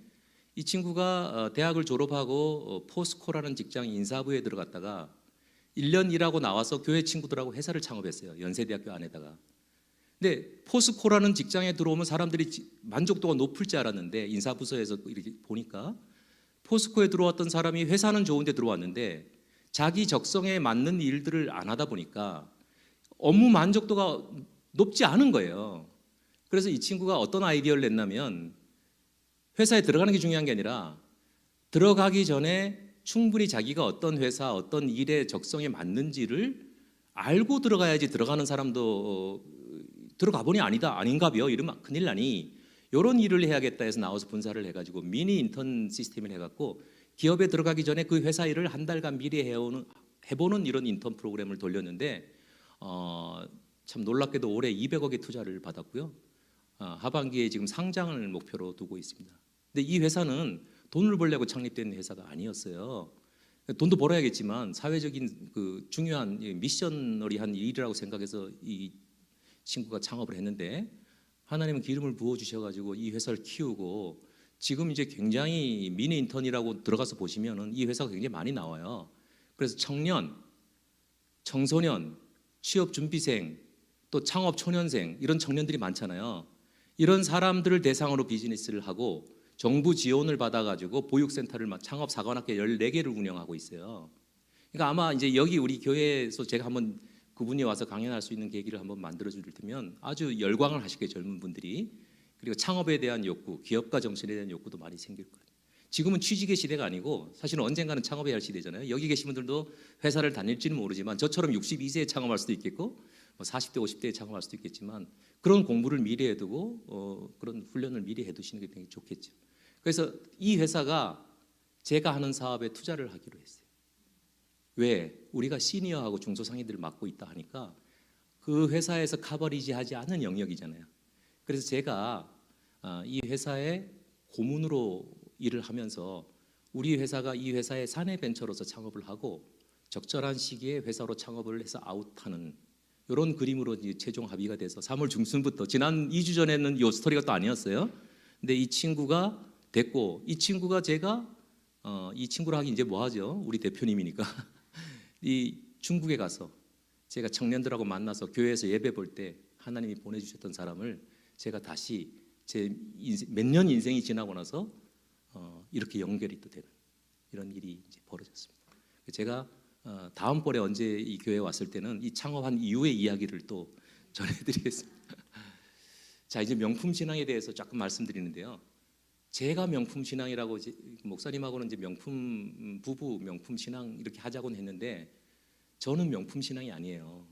이 친구가 대학을 졸업하고 포스코라는 직장 인사부에 들어갔다가 1년 일하고 나와서 교회 친구들하고 회사를 창업했어요. 연세대학교 안에다가. 근데 포스코라는 직장에 들어오면 사람들이 만족도가 높을 줄 알았는데, 인사부서에서 이렇게 보니까 포스코에 들어왔던 사람이 회사는 좋은데 들어왔는데 자기 적성에 맞는 일들을 안 하다 보니까 업무 만족도가 높지 않은 거예요. 그래서 이 친구가 어떤 아이디어를 냈냐면, 회사에 들어가는 게 중요한 게 아니라 들어가기 전에 충분히 자기가 어떤 회사, 어떤 일의 적성에 맞는지를 알고 들어가야지 들어가는 사람도 들어가 보니 아닌가벼 이러면 큰일 나니, 이런 일을 해야겠다 해서 나와서 분사를 해가지고 미니 인턴 시스템을 해갖고 기업에 들어가기 전에 그 회사 일을 한 달간 미리 해보는 이런 인턴 프로그램을 돌렸는데, 참 놀랍게도 올해 200억의 투자를 받았고요. 하반기에 지금 상장을 목표로 두고 있습니다. 근데 이 회사는 돈을 벌려고 창립된 회사가 아니었어요. 돈도 벌어야겠지만 사회적인 그 중요한 미셔너리한 일이라고 생각해서 이 친구가 창업을 했는데, 하나님은 기름을 부어 주셔가지고 이 회사를 키우고 지금 이제 굉장히 미니 인턴이라고 들어가서 보시면은 이 회사가 굉장히 많이 나와요. 그래서 청년, 청소년, 취업 준비생, 또 창업 초년생 이런 청년들이 많잖아요. 이런 사람들을 대상으로 비즈니스를 하고 정부 지원을 받아가지고 보육센터를 창업 사관학교 14개를 운영하고 있어요. 그러니까 아마 이제 여기 우리 교회에서 제가 한번 그분이 와서 강연할 수 있는 계기를 한번 만들어 줄 테면 아주 열광을 하시게, 젊은 분들이. 그리고 창업에 대한 욕구, 기업가 정신에 대한 욕구도 많이 생길 거예요. 지금은 취직의 시대가 아니고 사실은 언젠가는 창업해야 할 시대잖아요. 여기 계신 분들도 회사를 다닐지는 모르지만 저처럼 62세에 창업할 수도 있겠고 40대, 50대에 창업할 수도 있겠지만 그런 공부를 미리 해두고 그런 훈련을 미리 해두시는 게 되게 좋겠죠. 그래서 이 회사가 제가 하는 사업에 투자를 하기로 했어요. 왜? 우리가 시니어하고 중소상인들을 맡고 있다 하니까 그 회사에서 커버리지하지 않은 영역이잖아요. 그래서 제가 이 회사의 고문으로 일을 하면서 우리 회사가 이 회사의 사내 벤처로서 창업을 하고 적절한 시기에 회사로 창업을 해서 아웃하는 이런 그림으로 이제 최종 합의가 돼서 3월 중순부터 지난 2주 전에는 이 스토리가 또 아니었어요. 근데 이 친구가 됐고 이 친구가 제가 이 친구랑 하기 이제 뭐 하죠? 우리 대표님이니까 이 중국에 가서 제가 청년들하고 만나서 교회에서 예배 볼 때 하나님이 보내주셨던 사람을 제가 다시 제 몇 년 인생이 지나고 나서 이렇게 연결이 또 되는 이런 일이 이제 벌어졌습니다. 제가 다음번에 언제 이 교회에 왔을 때는 이 창업한 이후의 이야기를 또 전해드리겠습니다. 자, 이제 명품 신앙에 대해서 조금 말씀드리는데요. 제가 명품 신앙이라고 목사님하고는 이제 명품 부부 명품 신앙 이렇게 하자고는 했는데 저는 명품 신앙이 아니에요.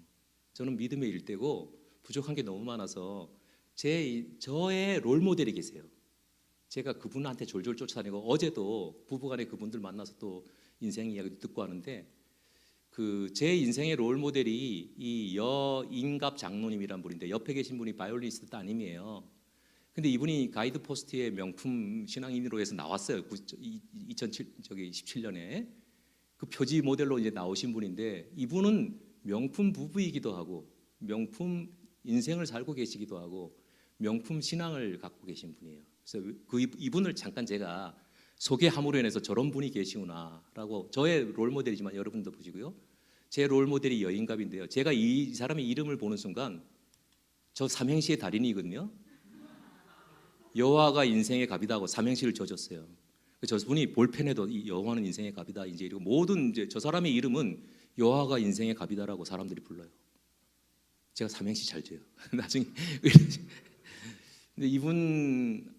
저는 믿음의 일대고 부족한 게 너무 많아서 저의 롤 모델이 계세요. 제가 그분한테 졸졸 쫓아다니고 어제도 부부간에 그분들 만나서 또 인생 이야기도 듣고 하는데 제 인생의 롤 모델이 이 여인갑 장로님이란 분인데 옆에 계신 분이 바이올리니스트 따님이에요. 근데 이분이 가이드 포스트의 명품 신앙인으로 해서 나왔어요. 2017년에 그 표지 모델로 이제 나오신 분인데 이분은 명품 부부이기도 하고 명품 인생을 살고 계시기도 하고 명품 신앙을 갖고 계신 분이에요. 그래서 이분을 잠깐 제가 소개함으로 인해서 저런 분이 계시구나라고 저의 롤 모델이지만 여러분도 보시고요. 제 롤 모델이 여인갑인데요. 제가 이 사람의 이름을 보는 순간 저 삼행시의 달인이거든요. 여호와가 인생의 갑이다 하고 삼행시를 져줬어요. 저분이 볼펜에도 여호와는 인생의 갑이다 이제 이러고 모든 이제 저 사람의 이름은 여호와가 인생의 갑이다라고 사람들이 불러요. 제가 삼행시 잘 져요. 나중에 근데 이분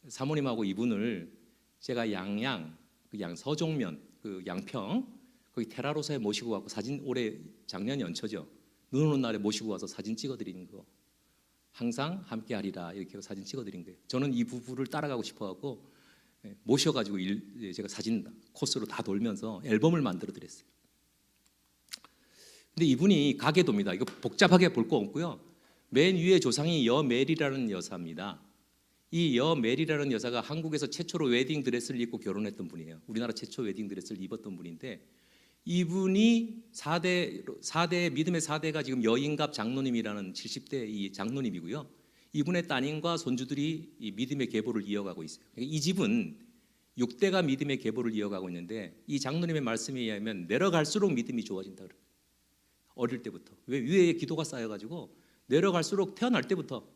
사모님하고 이분을 제가 양양 그 서종면 그 양평 거기 테라로사에 모시고 가고 사진 올해 작년 연초죠. 눈 오는 날에 모시고 와서 사진 찍어드리는 거 항상 함께하리라 이렇게 사진 찍어드린 거예요. 저는 이 부부를 따라가고 싶어갖고 모셔가지고 제가 사진 코스로 다 돌면서 앨범을 만들어 드렸어요. 근데 이분이 가계도입니다. 이거 복잡하게 볼 거 없고요. 맨 위에 조상이 여메리라는 여사입니다. 이 여메리라는 여사가 한국에서 최초로 웨딩 드레스를 입고 결혼했던 분이에요. 우리나라 최초 웨딩 드레스를 입었던 분인데 이분이 4대 믿음의 4대가 지금 여인갑 장로님이라는 70대 이 장로님이고요. 이분의 따님과 손주들이 이 믿음의 계보를 이어가고 있어요. 이 집은 6대가 믿음의 계보를 이어가고 있는데 이 장로님의 말씀에 의하면 내려갈수록 믿음이 좋아진다 그래요. 어릴 때부터. 왜 위에 기도가 쌓여가지고 내려갈수록 태어날 때부터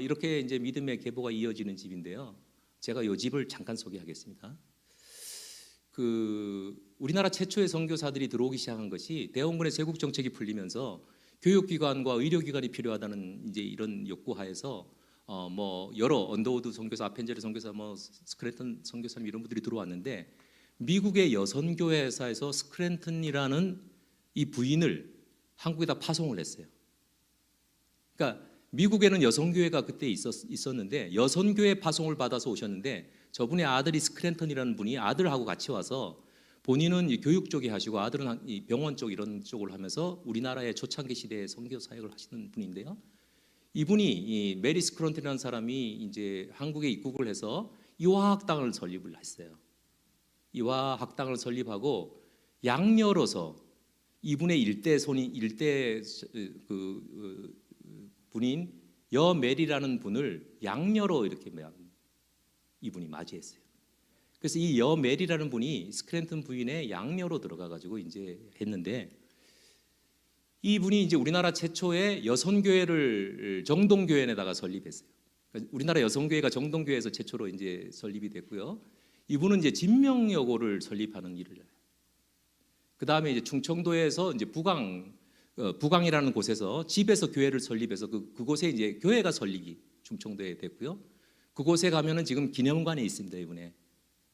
이렇게 이제 믿음의 계보가 이어지는 집인데요. 제가 이 집을 잠깐 소개하겠습니다. 우리나라 최초의 선교사들이 들어오기 시작한 것이 대원군의 세국 정책이 풀리면서 교육기관과 의료기관이 필요하다는 이제 이런 욕구하에서 뭐 여러 언더우드 선교사, 아펜젤 선교사, 뭐 스크랜턴 선교사님 이런 분들이 들어왔는데 미국의 여선교회사에서 스크랜턴이라는 이 부인을 한국에다 파송을 했어요. 그러니까 미국에는 여성교회가 그때 있었는데 여선교회 파송을 받아서 오셨는데 저분의 아들이 스크랜턴이라는 분이 아들하고 같이 와서 본인은 교육 쪽에 하시고 아들은 병원 쪽 이런 쪽을 하면서 우리나라의 초창기 시대에 선교 사역을 하시는 분인데요. 이분이 이 메리 스크랜턴이라는 사람이 이제 한국에 입국을 해서 이화학당을 설립을 했어요. 이화학당을 설립하고 양녀로서 이분의 일대 분인 여메리라는 분을 양녀로 이렇게 이분이 맞이했어요. 그래서 이 여메리라는 분이 스크랜턴 부인의 양녀로 들어가 가지고 이제 했는데 이분이 이제 우리나라 최초의 여선교회를 정동교회에다가 설립했어요. 그러니까 우리나라 여선교회가 정동교회에서 최초로 이제 설립이 됐고요. 이분은 이제 진명여고를 설립하는 일을 해요. 그 다음에 이제 충청도에서 이제 부강이라는 곳에서 집에서 교회를 설립해서 그곳에 이제 교회가 설립이 충청도에 됐고요. 그곳에 가면은 지금 기념관이 있습니다, 이분의.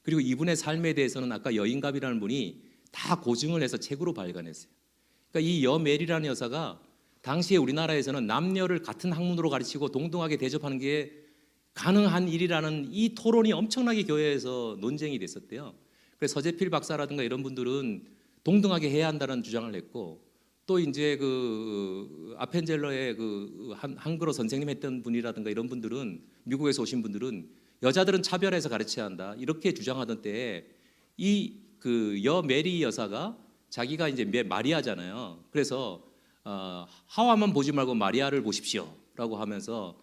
그리고 이분의 삶에 대해서는 아까 여인갑이라는 분이 다 고증을 해서 책으로 발간했어요. 그러니까 이 여메리라는 여사가 당시에 우리나라에서는 남녀를 같은 학문으로 가르치고 동등하게 대접하는 게 가능한 일이라는 이 토론이 엄청나게 교회에서 논쟁이 됐었대요. 그래서 서재필 박사라든가 이런 분들은 동등하게 해야 한다는 주장을 했고, 또 이제 그 아펜젤러의 그 한글어 선생님 했던 분이라든가 이런 분들은, 미국에서 오신 분들은 여자들은 차별해서 가르쳐야 한다 이렇게 주장하던 때에 이 그 여메리 여사가 자기가 이제 마리아잖아요. 그래서 하와만 보지 말고 마리아를 보십시오라고 하면서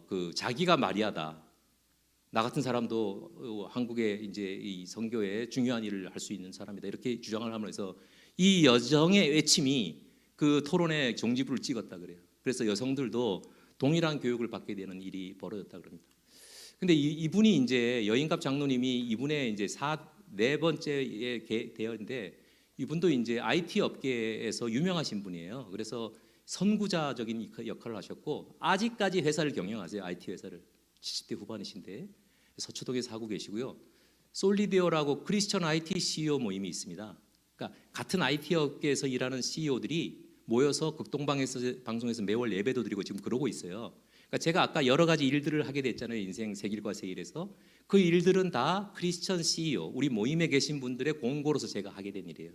그 자기가 마리아다. 나 같은 사람도 한국에 이제 이 선교에 중요한 일을 할 수 있는 사람이다. 이렇게 주장을 하면서 이 여정의 외침이 그 토론의 종지부를 찍었다 그래요. 그래서 여성들도 동일한 교육을 받게 되는 일이 벌어졌다 그럽니다. 근데 이분이 이제 여인갑 장로님이 이분의 이제 네 번째에 되었는데, 이분도 이제 IT 업계에서 유명하신 분이에요. 그래서 선구자적인 역할을 하셨고 아직까지 회사를 경영하세요. IT 회사를. 70대 후반이신데 서초동에서 하고 계시고요. 솔리디오라고 크리스천 IT CEO 모임이 있습니다. 그러니까 같은 IT 업계에서 일하는 CEO들이 모여서 극동방송에서 매월 예배도 드리고 지금 그러고 있어요. 그러니까 제가 아까 여러 가지 일들을 하게 됐잖아요. 인생 세 길과 세 일에서 그 일들은 다 크리스천 CEO, 우리 모임에 계신 분들의 공고로서 제가 하게 된 일이에요.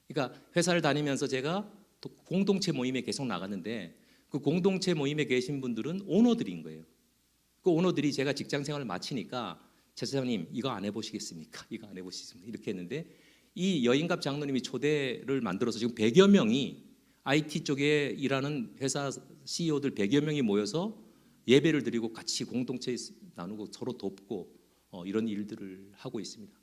그러니까 회사를 다니면서 제가 공동체 모임에 계속 나갔는데 그 공동체 모임에 계신 분들은 오너들인 거예요. 그 오너들이 제가 직장 생활을 마치니까 제사장님 이거 안 해보시겠습니까? 이거 안 해보시겠습니까? 이렇게 했는데 이 여인갑 장로님이 초대를 만들어서 지금 100여 명이 IT 쪽에 일하는 회사 CEO들 100여 명이 모여서 예배를 드리고 같이 공동체 나누고 서로 돕고 이런 일들을 하고 있습니다.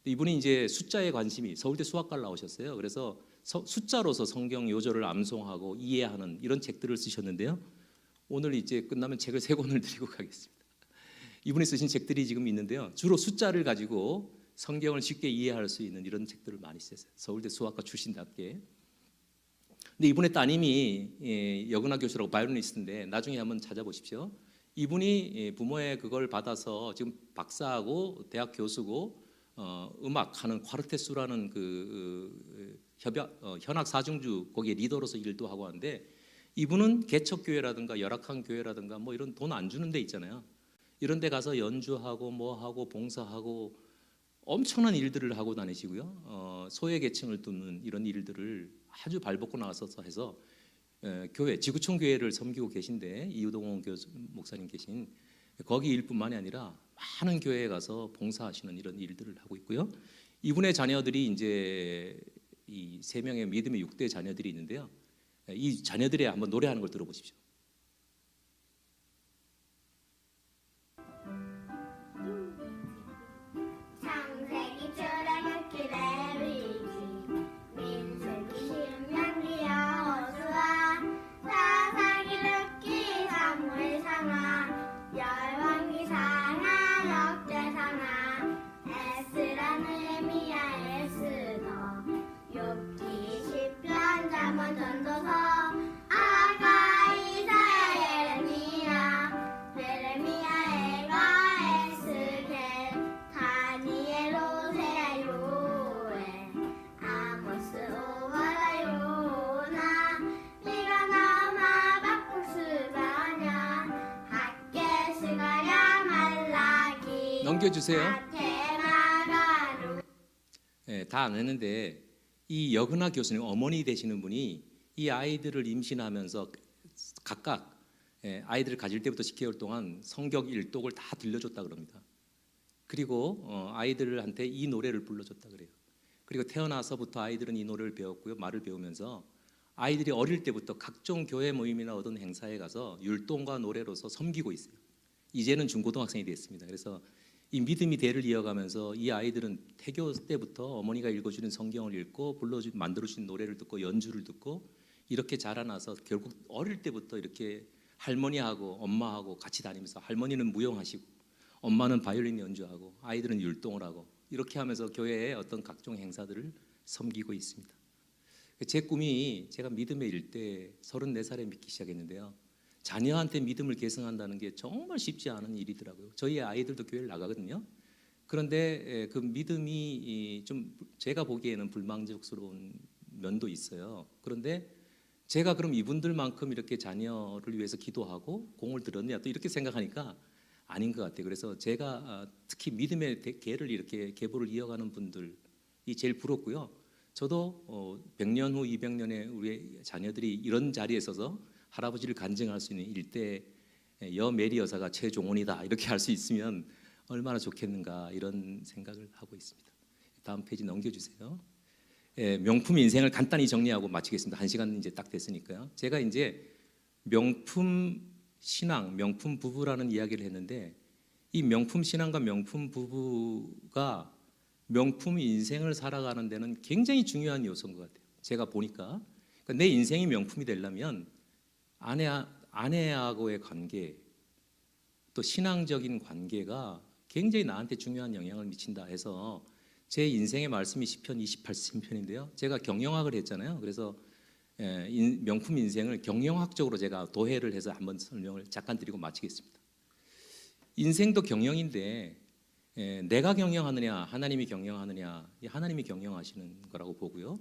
이분이 이제 숫자에 관심이, 서울대 수학과를 나오셨어요. 그래서 숫자로서 성경 요절을 암송하고 이해하는 이런 책들을 쓰셨는데요. 오늘 이제 끝나면 책을 3권을 드리고 가겠습니다. 이분이 쓰신 책들이 지금 있는데요. 주로 숫자를 가지고 성경을 쉽게 이해할 수 있는 이런 책들을 많이 썼어요. 서울대 수학과 출신답게. 근데 이분의 따님이 여근학 교수라고 바이올리니스트인데 나중에 한번 찾아보십시오. 이분이 부모의 그걸 받아서 지금 박사하고 대학 교수고 음악하는 콰르테수라는 그 현악 사중주 거기에 리더로서 일도 하고 하는데, 이분은 개척교회라든가 열악한 교회라든가 뭐 이런 돈 안 주는 데 있잖아요. 이런 데 가서 연주하고 뭐 하고 봉사하고 엄청난 일들을 하고 다니시고요. 소외계층을 돕는 이런 일들을 아주 발벗고 나서서 해서 교회, 지구촌 교회를 섬기고 계신데, 이우동원 목사님 계신 거기 일뿐만이 아니라 많은 교회에 가서 봉사하시는 이런 일들을 하고 있고요. 이분의 자녀들이 이제 이 3명의 믿음의 6대 자녀들이 있는데요. 이 자녀들이 한번 노래하는 걸 들어보십시오. 넘겨주세요. 네, 다 안 했는데 이 여근학 교수님 어머니 되시는 분이 이 아이들을 임신하면서 각각 아이들을 가질 때부터 10개월 동안 성경 일독을 다 들려줬다 그럽니다. 그리고 아이들한테 이 노래를 불러줬다 그래요. 그리고 태어나서부터 아이들은 이 노래를 배웠고요. 말을 배우면서 아이들이 어릴 때부터 각종 교회 모임이나 어떤 행사에 가서 율동과 노래로서 섬기고 있어요. 이제는 중고등학생이 됐습니다. 그래서 이 믿음이 대를 이어가면서 이 아이들은 태교 때부터 어머니가 읽어주는 성경을 읽고 만들어주신 노래를 듣고 연주를 듣고 이렇게 자라나서 결국 어릴 때부터 이렇게 할머니하고 엄마하고 같이 다니면서, 할머니는 무용하시고 엄마는 바이올린 연주하고 아이들은 율동을 하고 이렇게 하면서 교회의 어떤 각종 행사들을 섬기고 있습니다. 제 꿈이, 제가 믿음의 일대 34살에 믿기 시작했는데요. 자녀한테 믿음을 계승한다는 게 정말 쉽지 않은 일이더라고요. 저희 아이들도 교회를 나가거든요. 그런데 그 믿음이 좀 제가 보기에는 불만족스러운 면도 있어요. 그런데 제가 그럼 이분들만큼 이렇게 자녀를 위해서 기도하고 공을 들었냐 또 이렇게 생각하니까 아닌 것 같아요. 그래서 제가 특히 믿음의 계를 이렇게 계보를 이어가는 분들이 제일 부럽고요. 저도 100년 후 200년에 우리 자녀들이 이런 자리에 서서 할아버지를 간증할 수 있는 일대 여 메리 여사가 최종원이다 이렇게 할 수 있으면 얼마나 좋겠는가 이런 생각을 하고 있습니다. 다음 페이지 넘겨주세요. 명품 인생을 간단히 정리하고 마치겠습니다. 1시간 이제 딱 됐으니까요. 제가 이제 명품 신앙, 명품 부부라는 이야기를 했는데 이 명품 신앙과 명품 부부가 명품 인생을 살아가는 데는 굉장히 중요한 요소인 것 같아요. 제가 보니까 그러니까 내 인생이 명품이 되려면 아내하고의 관계 또 신앙적인 관계가 굉장히 나한테 중요한 영향을 미친다 해서 제 인생의 말씀이 시편 28편인데요. 제가 경영학을 했잖아요. 그래서 명품 인생을 경영학적으로 제가 도해를 해서 한번 설명을 잠깐 드리고 마치겠습니다. 인생도 경영인데 내가 경영하느냐 하나님이 경영하느냐 하나님이 경영하시는 거라고 보고요.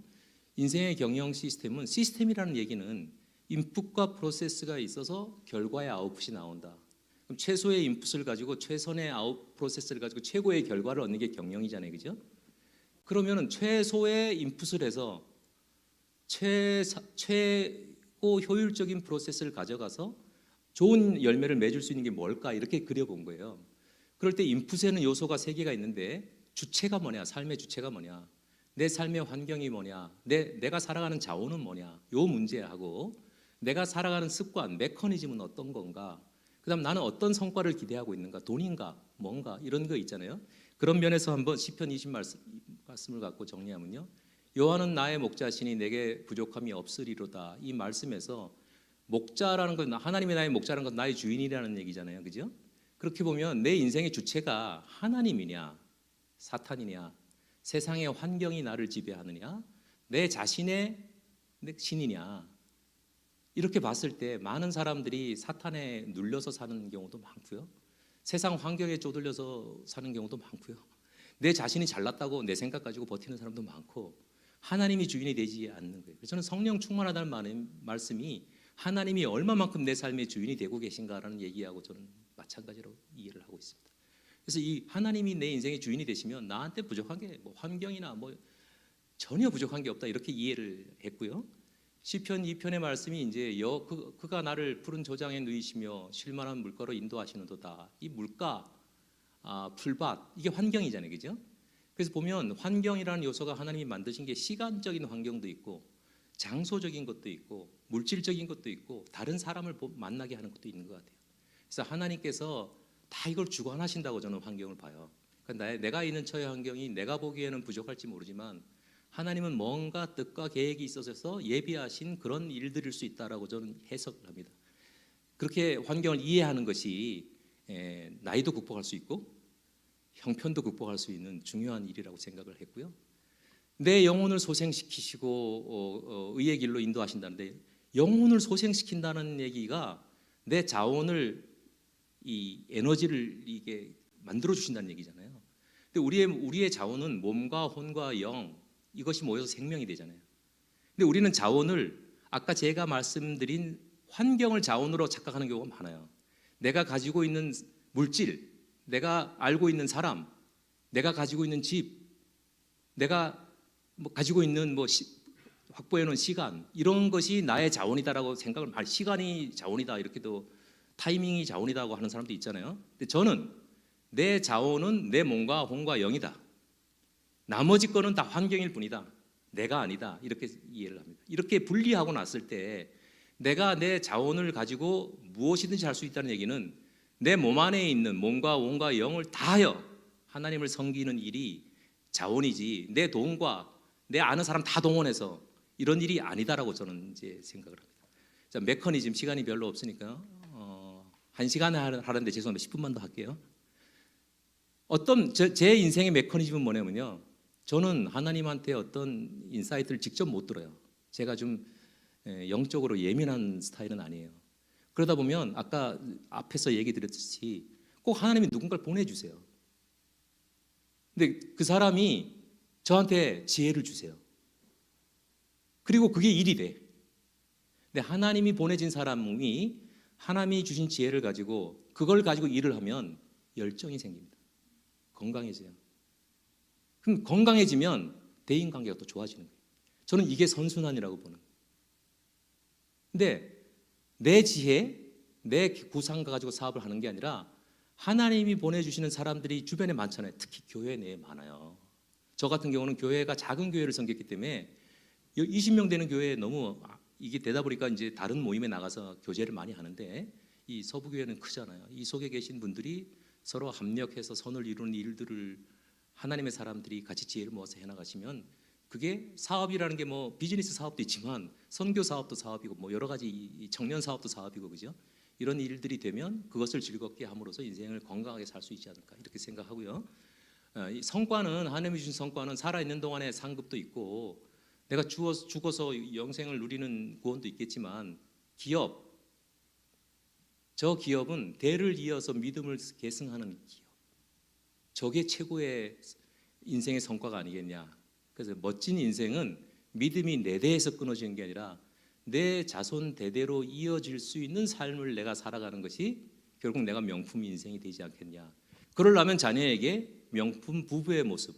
인생의 경영 시스템은 시스템이라는 얘기는 인풋과 프로세스가 있어서 결과의 아웃풋이 나온다. 그럼 최소의 인풋을 가지고 최선의 프로세스를 가지고 최고의 결과를 얻는 게 경영이잖아요, 그죠? 그러면은 최소의 인풋을 해서 최고 효율적인 프로세스를 가져가서 좋은 열매를 맺을 수 있는 게 뭘까 이렇게 그려본 거예요. 그럴 때 인풋에는 요소가 3개가 있는데 주체가 뭐냐, 삶의 주체가 뭐냐, 내 삶의 환경이 뭐냐, 내가 살아가는 자원은 뭐냐, 요 문제하고 내가 살아가는 습관, 메커니즘은 어떤 건가, 그다음 나는 어떤 성과를 기대하고 있는가, 돈인가, 뭔가 이런 거 있잖아요. 그런 면에서 한번 시편 20 말씀을 갖고 정리하면요. 여호와는 나의 목자시니 내게 부족함이 없으리로다. 이 말씀에서 목자라는 건 하나님이 나의 목자라는 건 나의 주인이라는 얘기잖아요. 그죠? 그렇게 보면 내 인생의 주체가 하나님이냐 사탄이냐 세상의 환경이 나를 지배하느냐 내 자신의 신이냐 이렇게 봤을 때 많은 사람들이 사탄에 눌려서 사는 경우도 많고요. 세상 환경에 쪼들려서 사는 경우도 많고요. 내 자신이 잘났다고 내 생각 가지고 버티는 사람도 많고 하나님이 주인이 되지 않는 거예요. 그래서 저는 성령 충만하다는 말씀이 하나님이 얼마만큼 내 삶의 주인이 되고 계신가라는 얘기하고 저는 마찬가지로 이해를 하고 있습니다. 그래서 이 하나님이 내 인생의 주인이 되시면 나한테 부족한 게 뭐 환경이나 뭐 전혀 부족한 게 없다 이렇게 이해를 했고요. 시편 2편의 말씀이 이제 그가 나를 푸른 저장에 누이시며 쉴만한 물가로 인도하시는도다. 이 물가, 풀밭 이게 환경이잖아요, 그죠? 그래서 보면 환경이라는 요소가 하나님이 만드신 게 시간적인 환경도 있고 장소적인 것도 있고 물질적인 것도 있고 다른 사람을 만나게 하는 것도 있는 것 같아요. 그래서 하나님께서 다 이걸 주관하신다고 저는 환경을 봐요. 그러니까 내가 있는 처해 환경이 내가 보기에는 부족할지 모르지만 하나님은 뭔가 뜻과 계획이 있어서 예비하신 그런 일들일 수 있다라고 저는 해석을 합니다. 그렇게 환경을 이해하는 것이 나이도 극복할 수 있고 형편도 극복할 수 있는 중요한 일이라고 생각을 했고요. 내 영혼을 소생시키시고 의의 길로 인도하신다는데 영혼을 소생시킨다는 얘기가 내 자원을 이 에너지를 이게 만들어 주신다는 얘기잖아요. 근데 우리의 자원은 몸과 혼과 영 이것이 모여서 생명이 되잖아요. 근데 우리는 자원을 아까 제가 말씀드린 환경을 자원으로 착각하는 경우가 많아요. 내가 가지고 있는 물질, 내가 알고 있는 사람, 내가 가지고 있는 집, 내가 가지고 있는 확보해 놓은 시간 이런 것이 나의 자원이다라고 생각을 시간이 자원이다 이렇게도 타이밍이 자원이다고 하는 사람도 있잖아요. 근데 저는 내 자원은 내 몸과 혼과 영이다. 나머지 거는 다 환경일 뿐이다. 내가 아니다. 이렇게 이해를 합니다. 이렇게 분리하고 났을 때 내가 내 자원을 가지고 무엇이든지 할 수 있다는 얘기는 내 몸 안에 있는 몸과 혼과 영을 다하여 하나님을 섬기는 일이 자원이지 내 돈과 내 아는 사람 다 동원해서 이런 일이 아니다라고 저는 이제 생각을 합니다. 자, 메커니즘 시간이 별로 없으니까 1시간에 하는데 죄송합니다. 10분만 더 할게요. 제 인생의 메커니즘은 뭐냐면요. 저는 하나님한테 어떤 인사이트를 직접 못 들어요. 제가 좀 영적으로 예민한 스타일은 아니에요. 그러다 보면 아까 앞에서 얘기 드렸듯이 꼭 하나님이 누군가를 보내주세요. 근데 그 사람이 저한테 지혜를 주세요. 그리고 그게 일이 돼. 근데 하나님이 보내진 사람이 하나님이 주신 지혜를 가지고 그걸 가지고 일을 하면 열정이 생깁니다. 건강해져요. 그럼 건강해지면 대인관계가 또 좋아지는 거예요. 저는 이게 선순환이라고 보는 거예요. 근데 내 지혜, 내 구상과 가지고 사업을 하는 게 아니라 하나님이 보내주시는 사람들이 주변에 많잖아요. 특히 교회 내에 많아요. 저 같은 경우는 교회가 작은 교회를 섬겼기 때문에 20명 되는 교회에 너무 이게 되다 보니까 이제 다른 모임에 나가서 교제를 많이 하는데 이 서부교회는 크잖아요. 이 속에 계신 분들이 서로 합력해서 선을 이루는 일들을 하나님의 사람들이 같이 지혜를 모아서 해나가시면 그게 사업이라는 게 뭐 비즈니스 사업도 있지만 선교 사업도 사업이고 뭐 여러 가지 청년 사업도 사업이고 그죠? 이런 일들이 되면 그것을 즐겁게 함으로써 인생을 건강하게 살 수 있지 않을까 이렇게 생각하고요. 이 성과는 하나님이 주신 성과는 살아있는 동안에 상급도 있고 내가 죽어서 영생을 누리는 구원도 있겠지만 저 기업은 대를 이어서 믿음을 계승하는 기업. 저게 최고의 인생의 성과가 아니겠냐. 그래서 멋진 인생은 믿음이 내 대에서 끊어지는 게 아니라 내 자손 대대로 이어질 수 있는 삶을 내가 살아가는 것이 결국 내가 명품 인생이 되지 않겠냐. 그러려면 자녀에게 명품 부부의 모습,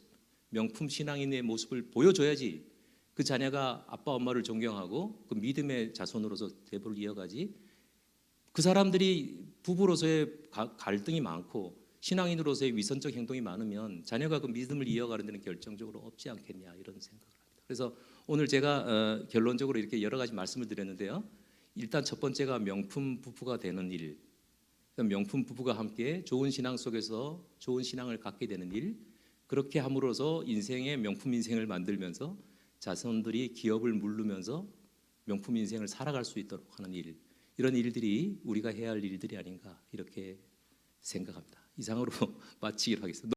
명품 신앙인의 모습을 보여줘야지 그 자녀가 아빠 엄마를 존경하고 그 믿음의 자손으로서 대보를 이어가지. 그 사람들이 부부로서의 갈등이 많고 신앙인으로서의 위선적 행동이 많으면 자녀가 그 믿음을 이어가는 데는 결정적으로 없지 않겠냐 이런 생각을 합니다. 그래서 오늘 제가 결론적으로 이렇게 여러 가지 말씀을 드렸는데요. 일단 첫 번째가 명품 부부가 되는 일, 명품 부부가 함께 좋은 신앙 속에서 좋은 신앙을 갖게 되는 일, 그렇게 함으로써 인생의 명품 인생을 만들면서 자손들이 기업을 물르면서 명품 인생을 살아갈 수 있도록 하는 일, 이런 일들이 우리가 해야 할 일들이 아닌가 이렇게 생각합니다. 이상으로 마치기로 하겠습니다.